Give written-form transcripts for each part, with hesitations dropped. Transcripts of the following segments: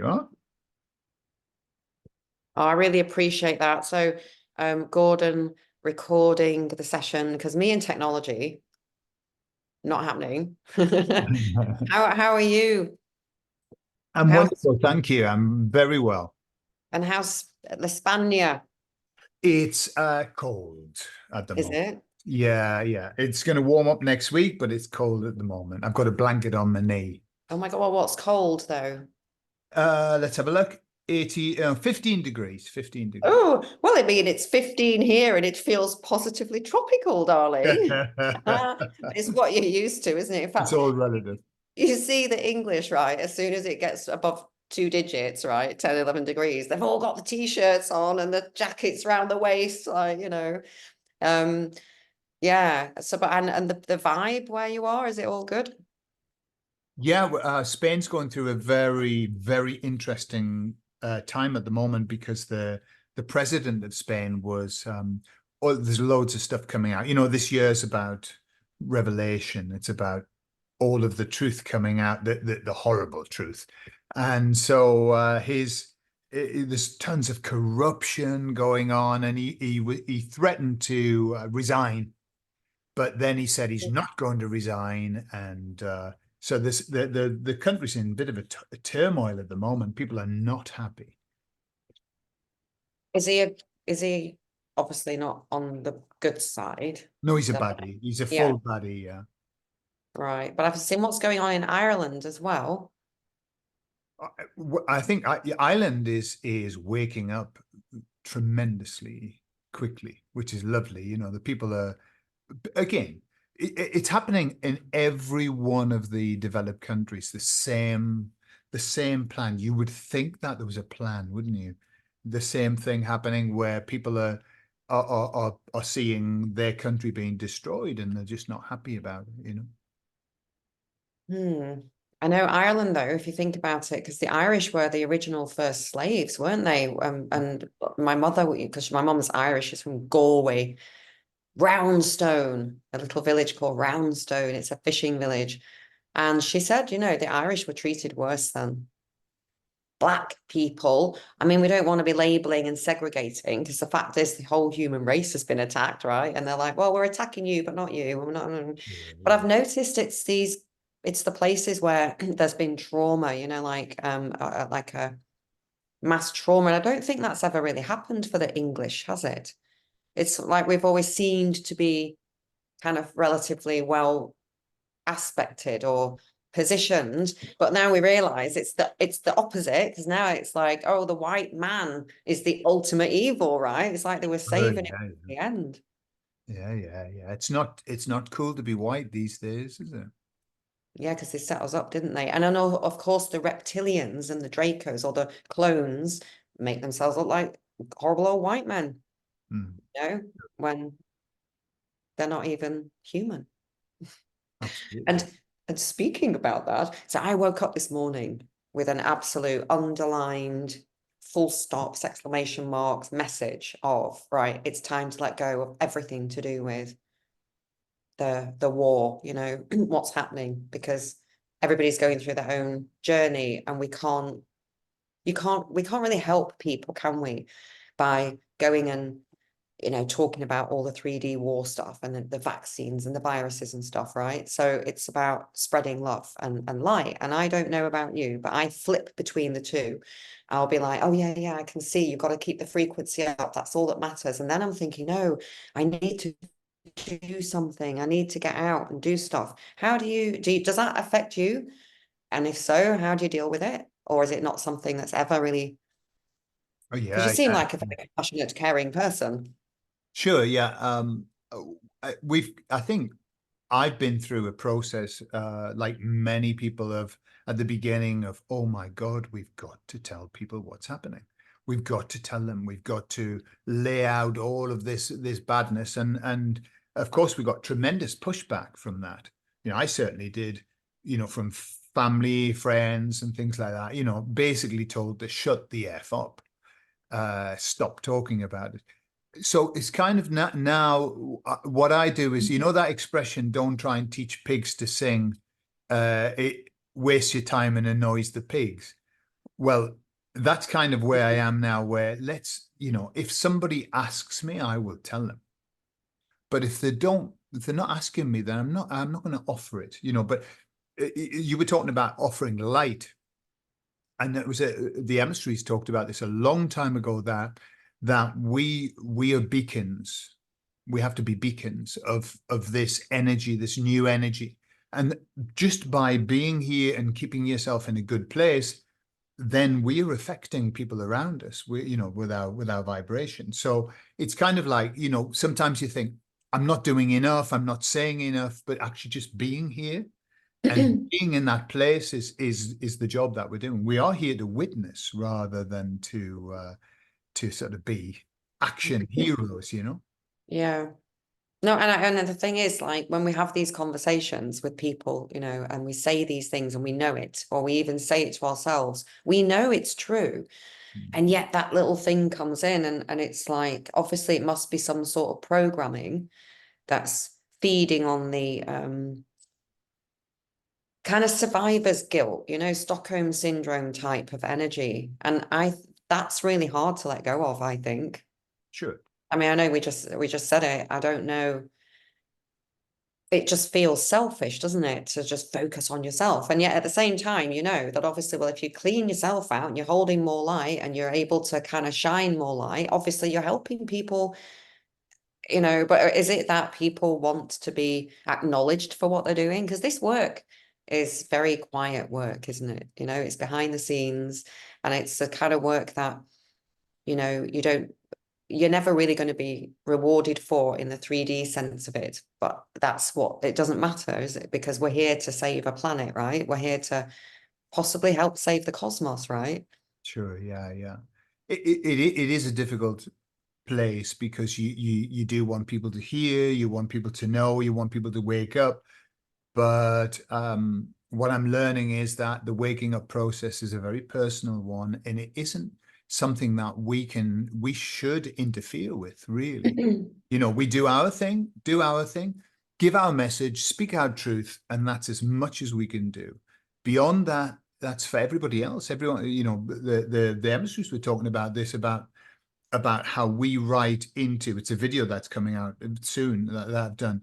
you are. Oh, I really appreciate that. So, Gordon recording the session because me and technology not happening. How are you? I'm How's wonderful, thank you. I'm very well. and how's España? It's cold at the Is moment. it? Yeah, yeah. It's going to warm up next week, but it's cold at the moment. I've got a blanket on my knee. Oh my God, well, what's cold though? Let's have a look. 15 degrees, 15 degrees. Oh, well, I mean, it's 15 here and it feels positively tropical, darling. It's what you're used to, isn't it? In It's fact, all relative. you see the English, right? As soon as it gets above two digits, right? 10, 11 degrees, they've all got the t-shirts on and the jackets around the waist, like, Um, yeah. So, but and the vibe where you are, is it all good? Yeah, Spain's going through a very, very interesting time at the moment because the president of Spain was oh, there's loads of stuff coming out. You know, this year's about revelation. It's about all of the truth coming out, the horrible truth. And so there's tons of corruption going on, and he threatened to resign, but then he said he's not going to resign, and so the country's in a bit of a turmoil at the moment. People are not happy. Is he is he obviously not on the good side? No, he's a The- baddie. He's a yeah, full baddie. Yeah. right. But I've seen what's going on in Ireland as well. I think Ireland is waking up tremendously quickly, which is lovely. You know, the people are again. It's happening in every one of the developed countries. The same plan. You would think that there was a plan, wouldn't you? The same thing happening where people are seeing their country being destroyed and they're just not happy about it. You know. Hmm. I know Ireland, though, if you think about it, because the Irish were the original first slaves, weren't they? And my mother, because my mum's Irish, is from Galway, Roundstone, a little village called Roundstone. It's a fishing village. And she said, the Irish were treated worse than Black people. I mean, we don't want to be labeling and segregating because the fact is the whole human race has been attacked, right? And they're like, well, we're attacking you, but not you. We're not. But Yeah. I've noticed it's the places where there's been trauma, like a mass trauma. And I don't think that's ever really happened for the English, has it? It's like we've always seemed to be kind of relatively well aspected or positioned, but now we realize it's the opposite, because now it's like, oh, the white man is the ultimate evil, right? It's like they were Oh, saving it yeah, at the end. yeah. It's not cool to be white these days, is it? Yeah, because they set us up, didn't they? And I know, of course, the reptilians and the Dracos or the clones make themselves look like horrible old white men, Mm, when they're not even human. absolutely. And speaking about that, so I woke up this morning with an absolute underlined full stops, exclamation marks message of, right, it's time to let go of everything to do with the war, what's happening, because everybody's going through their own journey and we can't really help people, can we, by going and talking about all the 3D war stuff and the vaccines and the viruses and stuff, right? So it's about spreading love and light. And I don't know about you, but I flip between the two. I'll be like, oh, yeah, yeah, I can see you've got to keep the frequency up. That's all that matters. And then I'm thinking, no, I need to do something. I need to get out and do stuff. How does that affect you? And if so, how do you deal with it? Or is it not something that's ever really, Oh because you yeah, seem yeah. like a very passionate, caring person. Sure, yeah. I think I've been through a process, like many people have at the beginning of, oh my God, we've got to tell people what's happening. We've got to tell them. We've got to lay out all of this badness, and of course we got tremendous pushback from that. You know, I certainly did. You know, from family, friends, and things like that. You know, basically told to shut the f up, stop talking about it. So it's kind of now what I do is, you know, that expression, don't try and teach pigs to sing, it wastes your time and annoys the pigs. Well, that's kind of where I am now, where if somebody asks me, I will tell them. But if they're not asking me, then I'm not going to offer it, but you were talking about offering light. And it was the emissaries talked about this a long time ago, that we are beacons. We have to be beacons of this energy, this new energy. And just by being here and keeping yourself in a good place, then we're affecting people around us, with our vibration. So it's kind of like, sometimes you think, I'm not doing enough, I'm not saying enough, but actually just being here and being in that place is the job that we're doing. We are here to witness rather than to sort of be action heroes. Yeah. No, and the thing is, like, when we have these conversations with people, and we say these things and we know it, or we even say it to ourselves, we know it's true. And yet that little thing comes in, and it's like, obviously it must be some sort of programming that's feeding on the kind of survivor's guilt, Stockholm syndrome type of energy. And that's really hard to let go of, I think. Sure. I mean, I know we just said it. I don't know. It just feels selfish, doesn't it, to just focus on yourself? And yet at the same time, you know that obviously, well, if you clean yourself out and you're holding more light and you're able to kind of shine more light, obviously you're helping people, but is it that people want to be acknowledged for what they're doing? Because this work is very quiet work, isn't it? It's behind the scenes, and it's the kind of work that, you're never really going to be rewarded for in the 3D sense of it. But that's what, it doesn't matter, is it? Because we're here to save a planet, right? We're here to possibly help save the cosmos, right? Sure. Yeah. Yeah. It is a difficult place because you do want people to hear, you want people to know, you want people to wake up. But what I'm learning is that the waking up process is a very personal one, and it isn't something that we should interfere with, really. We do our thing, give our message, speak our truth, and that's as much as we can do. Beyond that, that's for everybody else. Everyone, the emissaries were talking about this, about how we write into, it's a video that's coming out soon that I've done,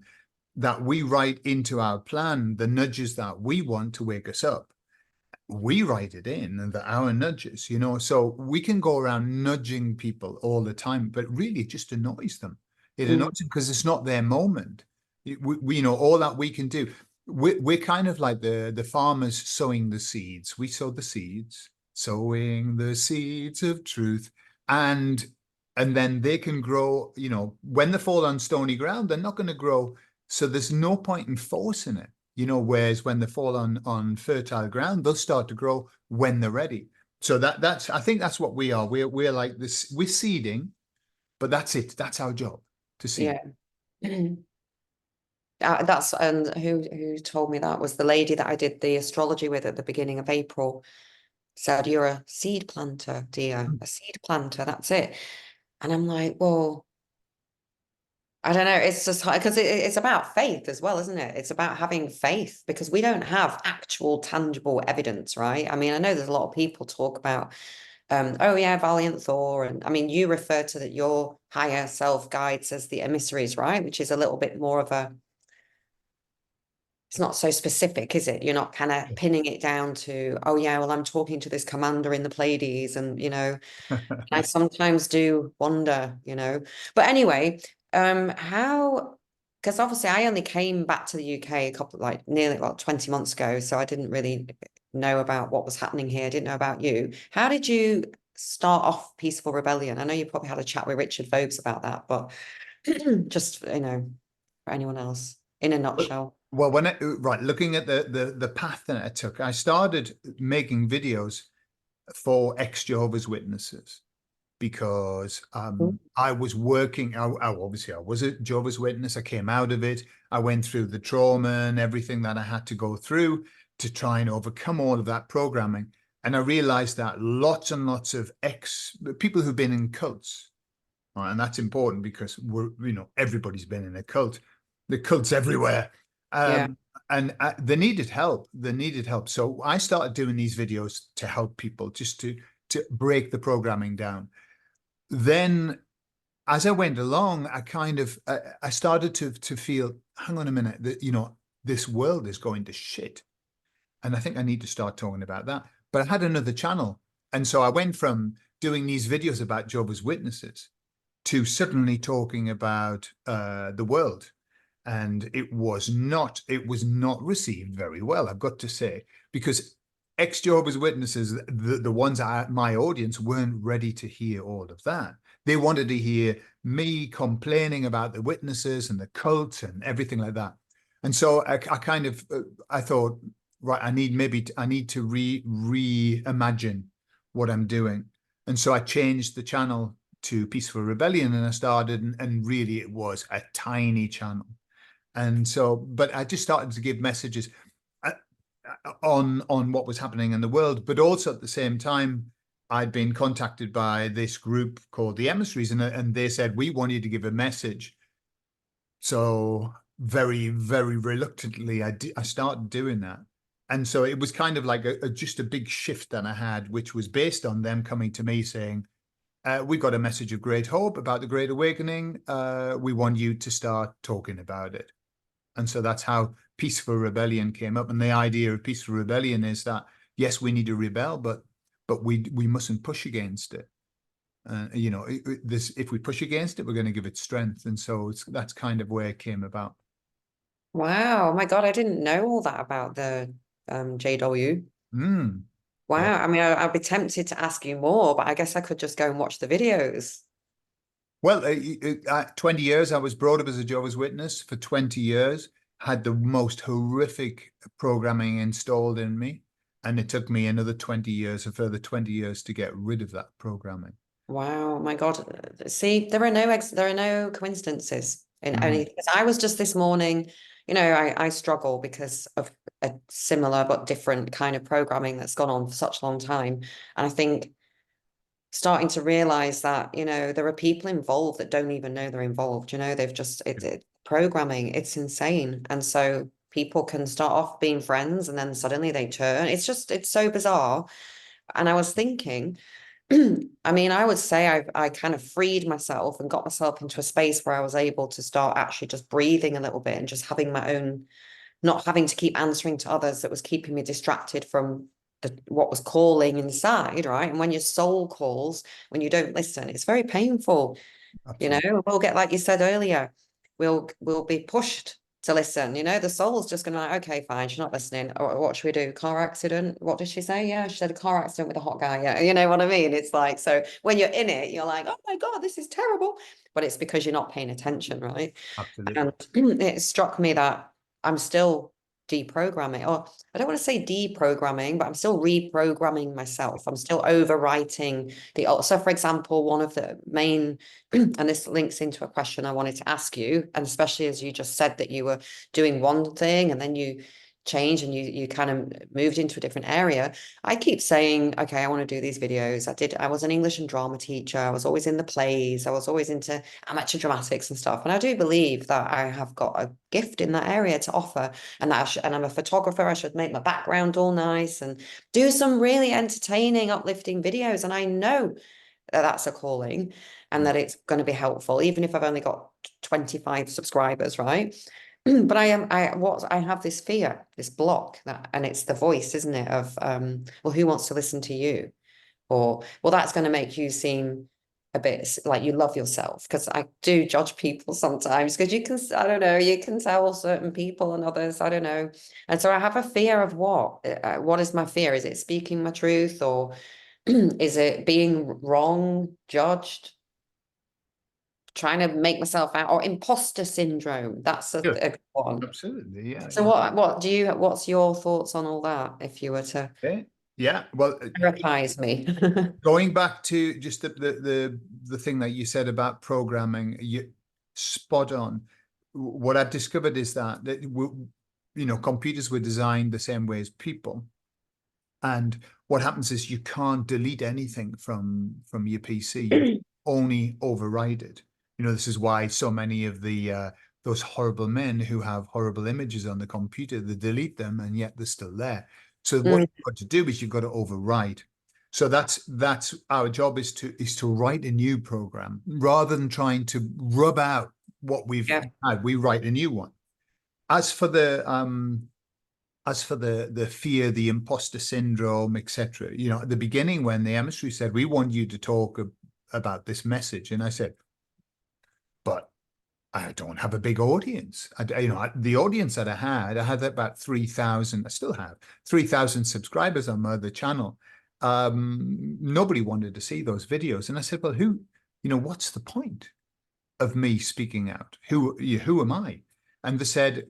that we write into our plan the nudges that we want to wake us up. We write it in, and our nudges, so we can go around nudging people all the time, but really it just annoys them. It annoys them because it's not their moment. All that we can do. We're kind of like the farmers sowing the seeds. We sow the seeds, sowing the seeds of truth, and then they can grow. When they fall on stony ground, they're not going to grow. So there's no point in forcing it. Whereas when they fall on fertile ground, they'll start to grow when they're ready. So I think that's what we are. We're like this. We're seeding, but that's it. That's our job, to seed. Yeah. That's, and who told me that was the lady that I did the astrology with at the beginning of April. Said, you're a seed planter, dear, a seed planter, that's it. And I'm like, well, I don't know. It's just because it's about faith as well, isn't it? It's about having faith, because we don't have actual tangible evidence, right? I mean, I know there's a lot of people talk about, oh yeah, Valiant Thor. And I mean, you refer to that your higher self guides as the emissaries, right? Which is a little bit more of a, it's not so specific, is it? You're not kind of pinning it down to, oh yeah, well, I'm talking to this commander in the Pleiades, and I sometimes do wonder, But anyway, how, because obviously I only came back to the UK a couple, like nearly, well, 20 months ago, so I didn't really know about what was happening here. I didn't know about you. How did you start off Peaceful Rebellion? I know you probably had a chat with Richard Vokes about that, but just, for anyone else, in a nutshell. Well, right, looking at the path that I took, I started making videos for ex-Jehovah's Witnesses because I was working. Obviously, I was a Jehovah's Witness. I came out of it. I went through the trauma and everything that I had to go through to try and overcome all of that programming. And I realized that lots and lots of people who've been in cults, right, and that's important because everybody's been in a cult. The cults everywhere. Yeah. and they needed help. They needed help. So I started doing these videos to help people, just to break the programming down. Then, as I went along, I kind of I started to feel, hang on a minute, that this world is going to shit, and I think I need to start talking about that. But I had another channel, and so I went from doing these videos about Jehovah's Witnesses to suddenly talking about the world, and it was not received very well, I've got to say, because ex-Jehovah's Witnesses, the ones my audience, weren't ready to hear all of that. They wanted to hear me complaining about the witnesses and the cult and everything like that. And so I kind of I thought, right, I need to reimagine what I'm doing. And so I changed the channel to Peaceful Rebellion, and I started, and really it was a tiny channel. And so, but I just started to give messages uh, on what was happening in the world, but also at the same time, I'd been contacted by this group called the Emissaries, and they said, we want you to give a message. So very, very reluctantly, I started doing that. And so it was kind of like just a big shift that I had, which was based on them coming to me saying, we got a message of great hope about the Great Awakening. We want you to start talking about it. And so that's how Peaceful Rebellion came up. And the idea of Peaceful Rebellion is that, yes, we need to rebel, but we mustn't push against it. If we push against it, we're going to give it strength. And so that's kind of where it came about. Wow, oh my God, I didn't know all that about the JW. Mm, yeah. Wow, I mean, I'd be tempted to ask you more, but I guess I could just go and watch the videos. Well, 20 years, I was brought up as a Jehovah's Witness for 20 years, had the most horrific programming installed in me. And it took me another 20 years, a further 20 years to get rid of that programming. Wow, my God. See, there are no coincidences in Mm, only because I was just this morning, I struggle because of a similar but different kind of programming that's gone on for such a long time. And I think starting to realize that, there are people involved that don't even know they're involved, they've just programming, it's insane. And so people can start off being friends and then suddenly they turn. It's so bizarre. And I was thinking, I mean, I would say I kind of freed myself and got myself into a space where I was able to start actually just breathing a little bit and just having my own, not having to keep answering to others that was keeping me distracted from what was calling inside, right? And when your soul calls, when you don't listen, it's very painful. absolutely. We'll get, like you said earlier, we'll be pushed to listen. The soul's just gonna like, okay, fine, she's not listening. Or what should we do? Car accident? What did she say? Yeah, she said a car accident with a hot guy. Yeah, you know what I mean? It's like, so when you're in it, you're like, oh my God, this is terrible. But it's because you're not paying attention, right? Absolutely. And it struck me that I'm still deprogramming, or I don't want to say deprogramming, but I'm still reprogramming myself. I'm still overwriting so for example, one of the main, and this links into a question I wanted to ask you, and especially as you just said that you were doing one thing and then you changed and you kind of moved into a different area. I keep saying, okay, I want to do these videos. I was an English and drama teacher. I was always in the plays. I was always into amateur dramatics and stuff. And I do believe that I have got a gift in that area to offer, and and I'm a photographer. I should make my background all nice and do some really entertaining, uplifting videos. And I know that that's a calling and Mm. that it's going to be helpful, even if I've only got 25 subscribers, right? But I have this fear, this block that, and it's the voice, isn't it? Of well, who wants to listen to you? Or, well, that's going to make you seem a bit like you love yourself. Because I do judge people sometimes, because I don't know, you can tell certain people and others, I don't know. And so I have a fear of what is my fear? Is it speaking my truth, or is it being wrong, judged? Trying to make myself out, or imposter syndrome. That's a Yeah, good one. absolutely. Yeah, So yeah. what's your thoughts on all that if you were to Okay. Yeah. Well, therapize me? going back to just the thing that you said about programming, you spot on. What I've discovered is that computers were designed the same way as people. And what happens is you can't delete anything from your PC. You only override it. This is why so many of the those horrible men who have horrible images on the computer, they delete them, and yet they're still there. So what Mm, you've got to do is you've got to override. So that's our job, is to write a new program rather than trying to rub out what we've yeah, had. We write a new one. As for the fear, the imposter syndrome, etc., at the beginning when the emissary said, we want you to talk about this message, and I said, but I don't have a big audience. The audience that I had about 3,000. I still have 3,000 subscribers on my other channel. Nobody wanted to see those videos, and I said, well, what's the point of me speaking out? Who am I? And they said,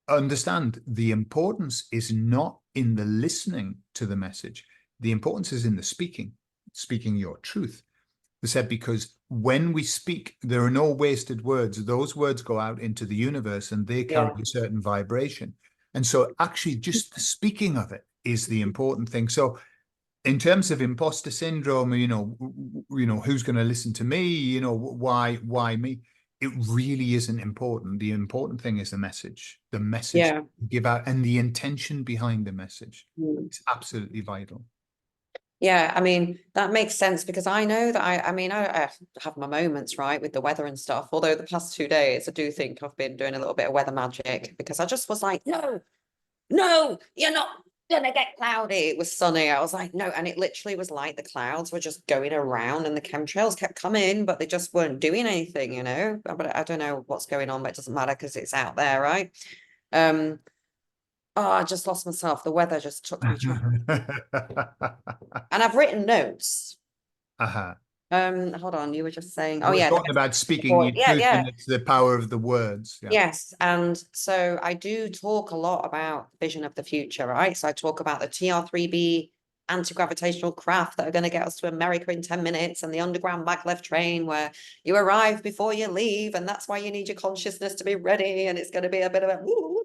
understand, the importance is not in the listening to the message. The importance is in the speaking your truth. They said, because when we speak, there are no wasted words. Those words go out into the universe and they carry yeah, a certain vibration. And so actually just the speaking of it is the important thing. So in terms of imposter syndrome, who's going to listen to me? Why me? It really isn't important. The important thing is the message yeah. you give out, and the intention behind the message. Mm. It's absolutely vital. Yeah, I mean, that makes sense because I know that I have my moments, right, with the weather and stuff. Although the past 2 days, I do think I've been doing a little bit of weather magic because I just was like, no, no, you're not gonna get cloudy. It was sunny. I was like, no, and it literally was like the clouds were just going around and the chemtrails kept coming, but they just weren't doing anything, But I don't know what's going on, but it doesn't matter because it's out there, right? Um, oh, I just lost myself. The weather just took me to, and I've written notes. Uh-huh. Hold on, you were just saying, oh We're yeah, talking about speaking voice. your Yeah, truth, yeah. and it's the power of the words. Yeah. Yes, and so I do talk a lot about vision of the future, right? So I talk about the TR3B anti-gravitational craft that are going to get us to America in 10 minutes, and the underground maglev train where you arrive before you leave, and that's why you need your consciousness to be ready, and it's going to be a bit of a woo.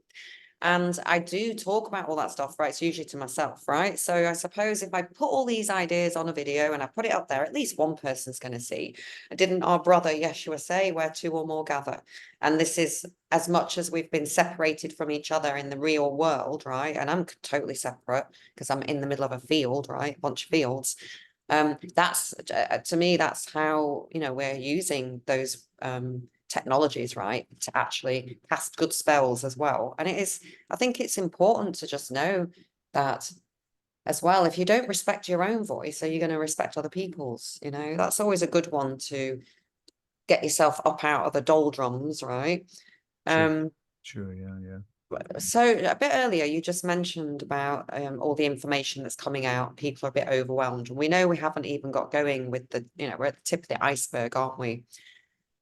And I do talk about all that stuff, right? It's usually to myself, right? So I suppose if I put all these ideas on a video and I put it up there, at least one person's going to see. Didn't our brother Yeshua say, where two or more gather? And this is as much as we've been separated from each other in the real world, right? And I'm totally separate because I'm in the middle of a field, right? A bunch of fields. That's to me, that's how, we're using those technologies, right, to actually cast good spells as well. And I think it's important to just know that as well. If you don't respect your own voice, are you going to respect other people's? That's always a good one to get yourself up out of the doldrums, right? Sure. um Sure. Yeah. Yeah. so a bit earlier you just mentioned about all the information that's coming out. People are a bit overwhelmed, and we know we haven't even got going with we're at the tip of the iceberg, aren't we?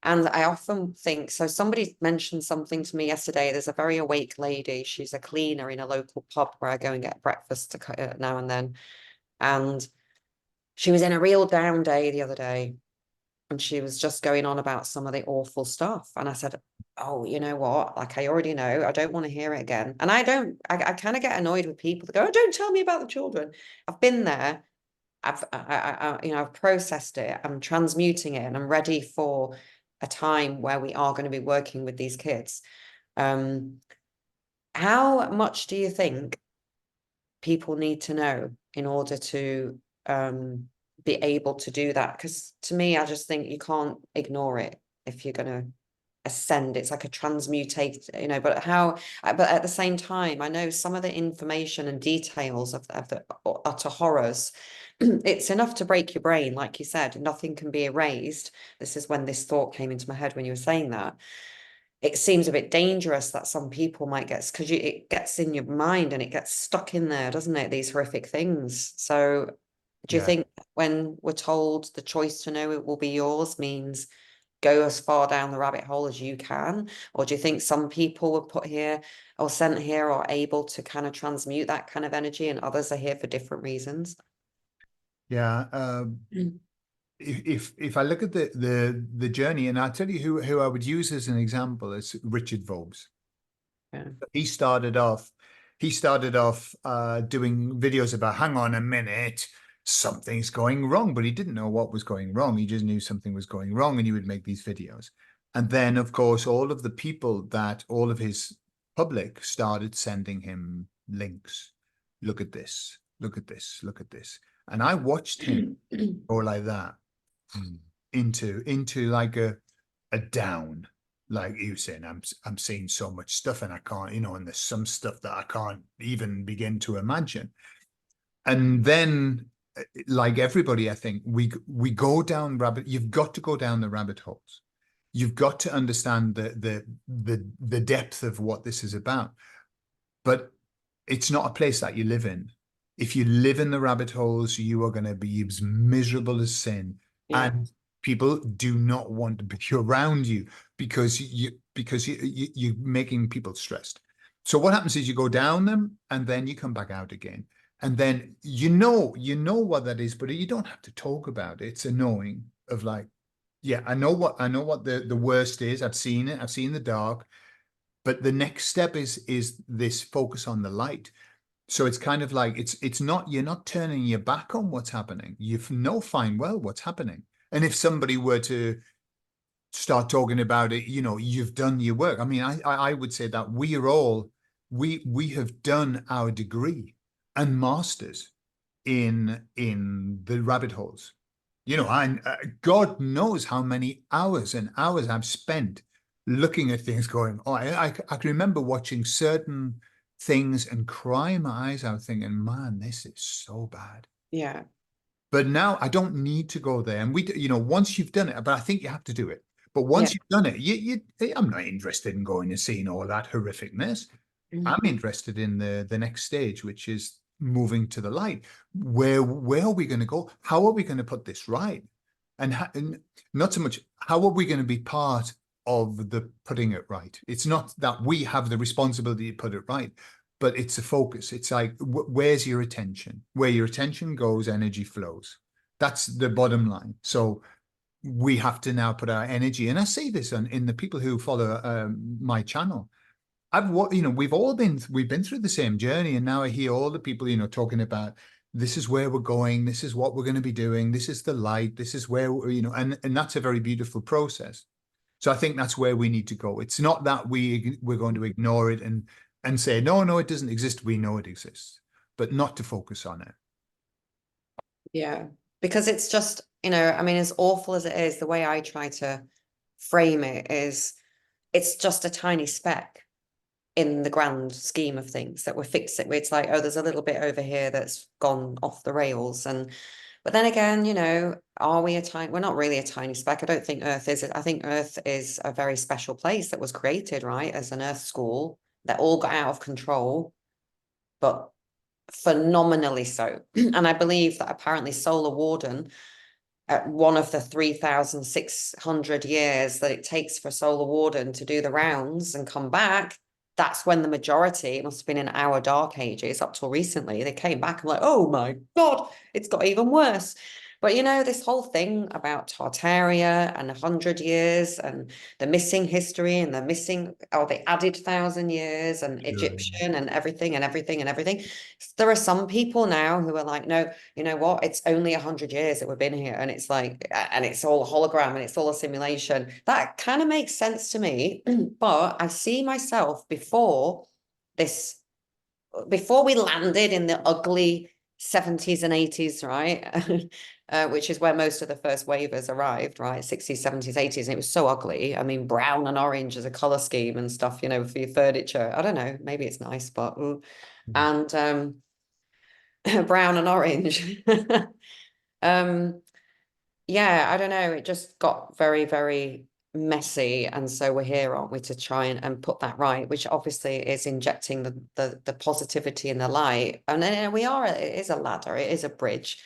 And I often think, so somebody mentioned something to me yesterday. There's a very awake lady. She's a cleaner in a local pub where I go and get breakfast now and then. And she was in a real down day the other day. And she was just going on about some of the awful stuff. And I said, oh, you know what? Like, I already know. I don't want to hear it again. And I kind of get annoyed with people that go, oh, don't tell me about the children. I've been there. I've processed it. I'm transmuting it, and I'm ready for a time where we are going to be working with these kids. Um, how much do you think people need to know in order to be able to do that? Because to me, I just think you can't ignore it if you're going to ascend. It's like a transmutate, but at the same time, I know some of the information and details of the utter horrors. It's enough to break your brain, like you said. Nothing can be erased. This is when this thought came into my head when you were saying that. It seems a bit dangerous that some people might get, because it gets in your mind and it gets stuck in there, doesn't it? These horrific things. So do you Yeah. think when we're told the choice to know it will be yours means go as far down the rabbit hole as you can? Or do you think some people were put here or sent here or able to kind of transmute that kind of energy, and others are here for different reasons? Yeah. If I look at the journey, and I'll tell you who I would use as an example is Richard Vobes. Yeah. He started off doing videos about, hang on a minute, something's going wrong, but he didn't know what was going wrong. He just knew something was going wrong, and he would make these videos. And then, of course, all of the people that all of his public started sending him links. Look at this, look at this, look at this. And I watched him go like that into like a down. Like you saying, I'm seeing so much stuff and I can't, and there's some stuff that I can't even begin to imagine. And then, like everybody, I think we go down you've got to go down the rabbit holes. You've got to understand the depth of what this is about. But it's not a place that you live in. If you live in the rabbit holes, you are going to be as miserable as sin. Yeah. And people do not want to be around you because you're making people stressed. So what happens is you go down them and then you come back out again. And then what that is, but you don't have to talk about it. It's annoying of like, yeah, I know what the worst is. I've seen it. I've seen the dark. But the next step is this focus on the light. So it's kind of like it's not you're not turning your back on what's happening. You know fine well what's happening. And if somebody were to start talking about it, you've done your work. I mean, I would say that we have done our degree and masters in the rabbit holes. God knows how many hours and hours I've spent looking at things going, oh, I can remember watching certain things and crying my eyes out thinking, man, this is so bad. Yeah. But now I don't need to go there. And once you've done it, but I think you have to do it. But once Yeah. you've done it, I'm not interested in going and seeing all that horrificness. I'm interested in the next stage, which is moving to the light. Where are we going to go? How are we going to put this right? And not so much how are we going to be part of the putting it right. It's not that we have the responsibility to put it right, but it's a focus. It's like where's your attention? Where your attention goes, energy flows. That's the bottom line. So we have to now put our energy, and I see this in the people who follow my channel. We've been through the same journey, and now I hear all the people, talking about this is where we're going, this is what we're going to be doing, this is the light, this is where, and that's a very beautiful process. So I think that's where we need to go. It's not that we're going to ignore it and say, no, it doesn't exist. We know it exists, but not to focus on it. Yeah. Because it's just, I mean, as awful as it is, the way I try to frame it is it's just a tiny speck in the grand scheme of things that we're fixing. It's like, oh, there's a little bit over here that's gone off the rails. But then again, are we we're not really a tiny speck. I don't think Earth is. I think Earth is a very special place that was created, right, as an Earth school that all got out of control, but phenomenally so. And I believe that apparently Solar Warden, at one of the 3,600 years that it takes for Solar Warden to do the rounds and come back, that's when the majority, it must have been in our dark ages up till recently, they came back and like, oh my God, it's got even worse. But this whole thing about Tartaria and 100 years and the missing history and the missing, or the added 1,000 years and Sure. Egyptian and everything and everything and everything. There are some people now who are like, no, you know what? It's only 100 years that we've been here. And it's like, and it's all a hologram and it's all a simulation. That kind of makes sense to me. But I see myself before we landed in the ugly 70s and 80s, right? Which is where most of the first wavers arrived, right? 60s, 70s, 80s. And it was so ugly. I mean, brown and orange as a color scheme and stuff, for your furniture. I don't know. Maybe it's nice, but and brown and orange. Yeah, I don't know. It just got very, very messy. And so we're here, aren't we, to try and put that right, which obviously is injecting the positivity and the light. And then it is a ladder, it is a bridge.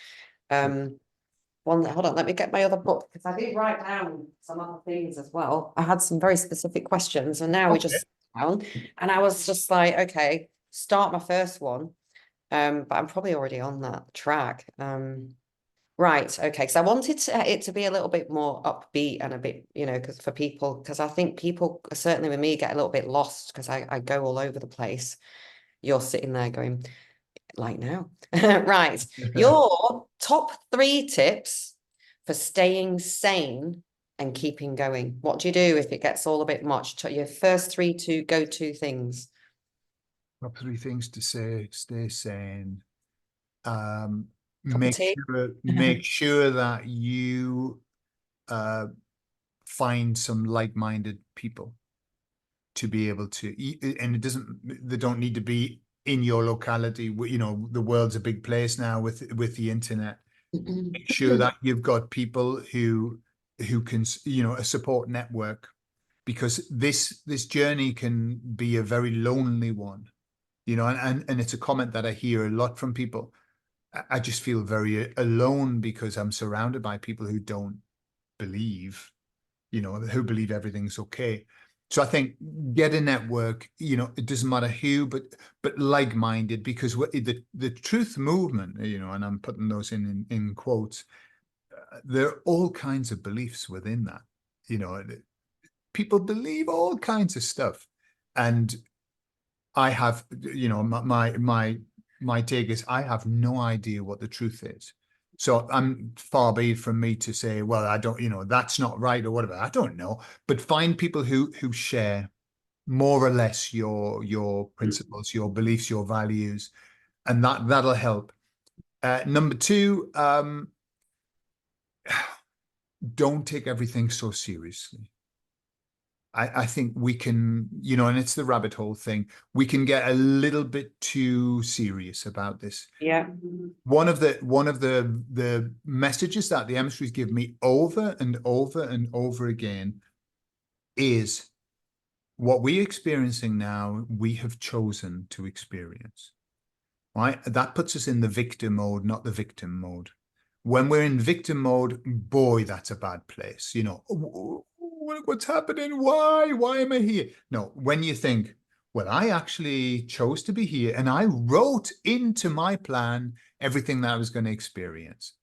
Hold on, let me get my other book because I did write down some other things as well. I had some very specific questions, and now we just down, and I was just like, okay, start my first one. But I'm probably already on that track. Right, okay, because I wanted it to be a little bit more upbeat and a bit, because I think people, certainly with me, get a little bit lost because I go all over the place. You're sitting there going, like now. Right, your top 3 tips for staying sane and keeping going? What do you do if it gets all a bit much? Your first three to go-to things. Top three things to say: stay sane. Um, Cup of make tea? sure that you find some like-minded people to be able to and they don't need to be in your locality. You know, the world's a big place now with the internet. Make sure that you've got people who can, you know, a support network, because this journey can be a very lonely one, you know, and it's a comment that I hear a lot from people. I just feel very alone because I'm surrounded by people who don't believe, you know, who believe everything's okay. So I think get a network, you know, it doesn't matter who, but like-minded, because the truth movement, you know, and I'm putting those in quotes, there are all kinds of beliefs within that. You know, people believe all kinds of stuff. And I have, you know, my take is I have no idea what the truth is. So I'm far be it from me to say, well, I don't, you know, that's not right or whatever. I don't know. But find people who share more or less your principles, your beliefs, your values, and that'll help. Number two, don't take everything so seriously. I think we can, you know, and it's the rabbit hole thing. We can get a little bit too serious about this. Yeah. One of the messages that the emissaries give me over and over and over again is what we're experiencing now, we have chosen to experience. Right? That puts us in the victim mode, not the victim mode. When we're in victim mode, boy, that's a bad place. You know, what's happening? Why? Why am I here? No, when you think, well, I actually chose to be here and I wrote into my plan everything that I was going to experience.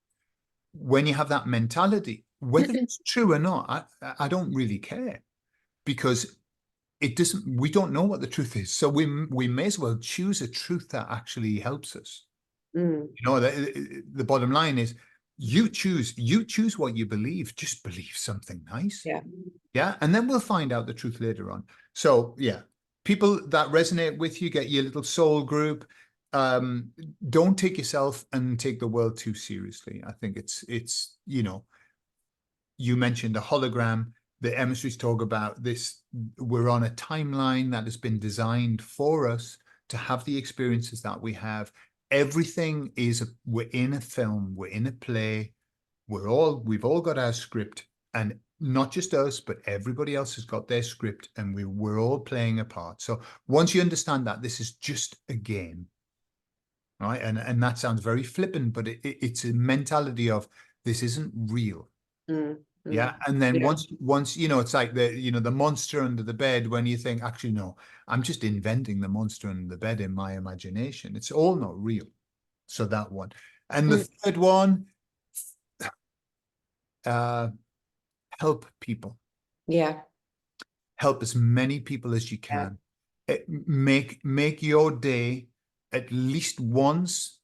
When you have that mentality, whether it's true or not, I don't really care, because it doesn't, we don't know what the truth is. So we may as well choose a truth that actually helps us. Mm, You know, the bottom line is you choose what you believe. Just believe something nice. yeah. Yeah. And then we'll find out the truth later on. So yeah, people that resonate with you, get your little soul group. Um, don't take yourself and take the world too seriously. I think it's, you know, you mentioned a hologram. The emissaries talk about this. We're on a timeline that has been designed for us to have the experiences that we have. Everything is, we're in a film, we're in a play, we've all got our script, and not just us, but everybody else has got their script, and we're all playing a part. So once you understand that this is just a game, right? And that sounds very flippant, but it's a mentality of this isn't real. Mm, Yeah. mm. And then Yeah. once, you know, it's like the monster under the bed, when you think, actually, no, I'm just inventing the monster under the bed in my imagination. It's all not real. So that one. And the Mm, third one, uh, help people. yeah. Help as many people as you Yeah. can. Make your day at least once.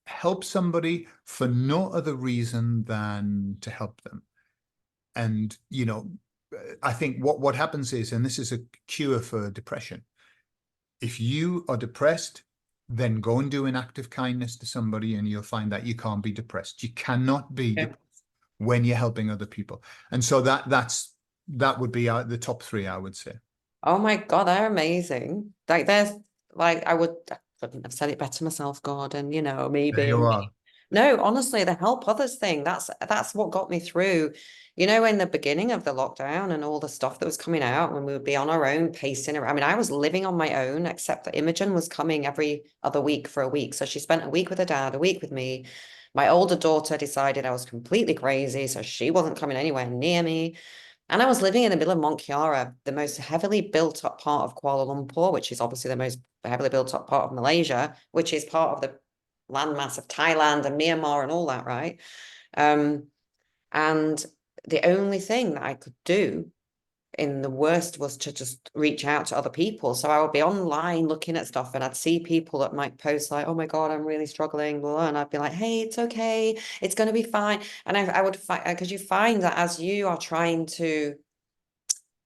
Help somebody for no other reason than to help them. And, you know, I think what happens is, and this is a cure for depression, if you are depressed, then go and do an act of kindness to somebody, and you'll find that you can't be depressed. You cannot be Yeah. depressed when you're helping other people. And so that would be the top three, I would say. Oh my God, they're amazing. Like there's like I couldn't have said it better myself, Gordon, you know, me There you being are. me. No, honestly, the help others thing, that's what got me through. You know, in the beginning of the lockdown and all the stuff that was coming out, when we would be on our own pacing around. I mean, I was living on my own, except that Imogen was coming every other week for a week. So she spent a week with her dad, a week with me. My older daughter decided I was completely crazy, so she wasn't coming anywhere near me. And I was living in the middle of Mont Kiara, the most heavily built up part of Kuala Lumpur, which is obviously the most heavily built up part of Malaysia, which is part of the landmass of Thailand and Myanmar and all that, right? And the only thing that I could do in the worst was to just reach out to other people. So I would be online looking at stuff, and I'd see people that might post like, oh my God, I'm really struggling, blah, blah, and I'd be like, hey, it's okay, it's going to be fine. And I would find, because you find that as you are trying to,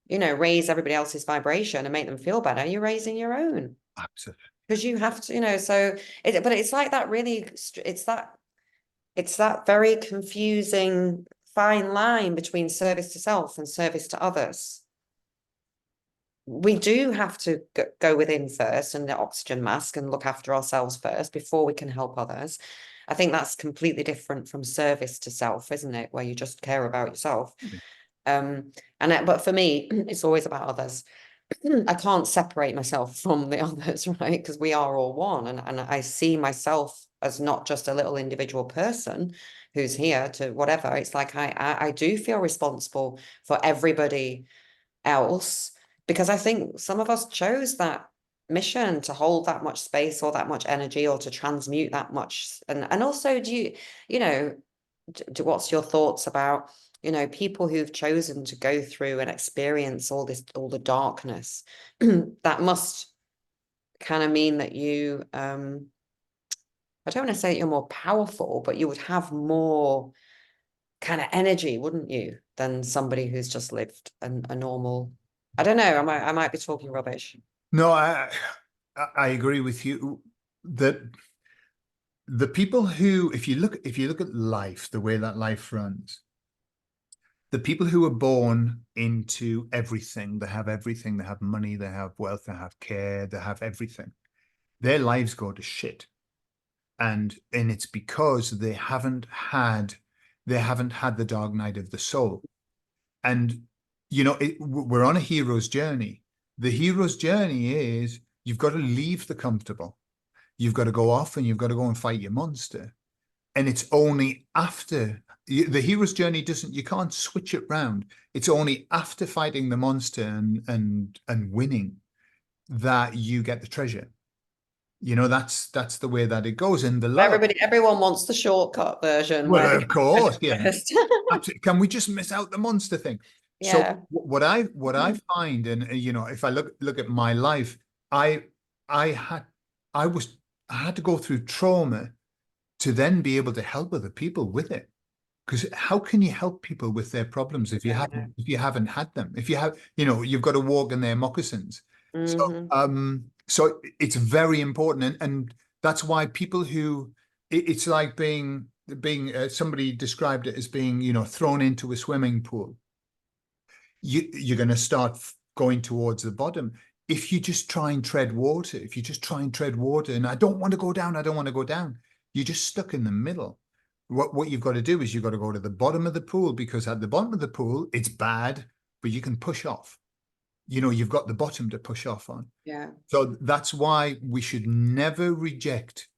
you know, raise everybody else's vibration and make them feel better, you're raising your own. Absolutely. Because you have to, you know, so but it's like that really, it's that very confusing fine line between service to self and service to others. We do have to go within first, and the oxygen mask, and look after ourselves first before we can help others. I think that's completely different from service to self, isn't it? Where you just care about yourself. But for me, it's always about others. I can't separate myself from the others, right? Because we are all one, and I see myself as not just a little individual person who's here to whatever. It's like I do feel responsible for everybody else, because I think some of us chose that mission to hold that much space or that much energy or to transmute that much. And also, you know, what's your thoughts about, you know, people who've chosen to go through and experience all the darkness? That must kind of mean that you, I don't want to say you're more powerful, but you would have more kind of energy, wouldn't you, than somebody who's just lived a normal. I don't know. I might be talking rubbish. No, I agree with you that the people who, if you look at life, the way that life runs, the people who are born into everything, they have everything, they have money, they have wealth, they have care, they have everything. Their lives go to shit. And it's because they haven't had the dark night of the soul. And we're on a hero's journey. The hero's journey is you've got to leave the comfortable. You've got to go off and you've got to go and fight your monster. And it's only after the hero's journey doesn't, you can't switch it round. It's only after fighting the monster and winning that you get the treasure. That's the way that it goes. And the love. Everyone wants the shortcut version where Well, they of course, yeah. first. Absolutely. Can we just miss out the monster thing? So Yeah. what I find, and if I look at my life, I I had I was I had to go through trauma to then be able to help other people with it. Because how can you help people with their problems if you Yeah. haven't had them? If you have, you've got to walk in their moccasins. So Mm-hmm. so it's very important, and that's why people who it's like being somebody described it as being thrown into a swimming pool. You're going to start going towards the bottom. If you just try and tread water, if you just try and tread water, and I don't want to go down, I don't want to go down, you're just stuck in the middle. What you've got to do is you've got to go to the bottom of the pool, because at the bottom of the pool, it's bad, but you can push off. You've got the bottom to push off on. Yeah. So that's why we should never reject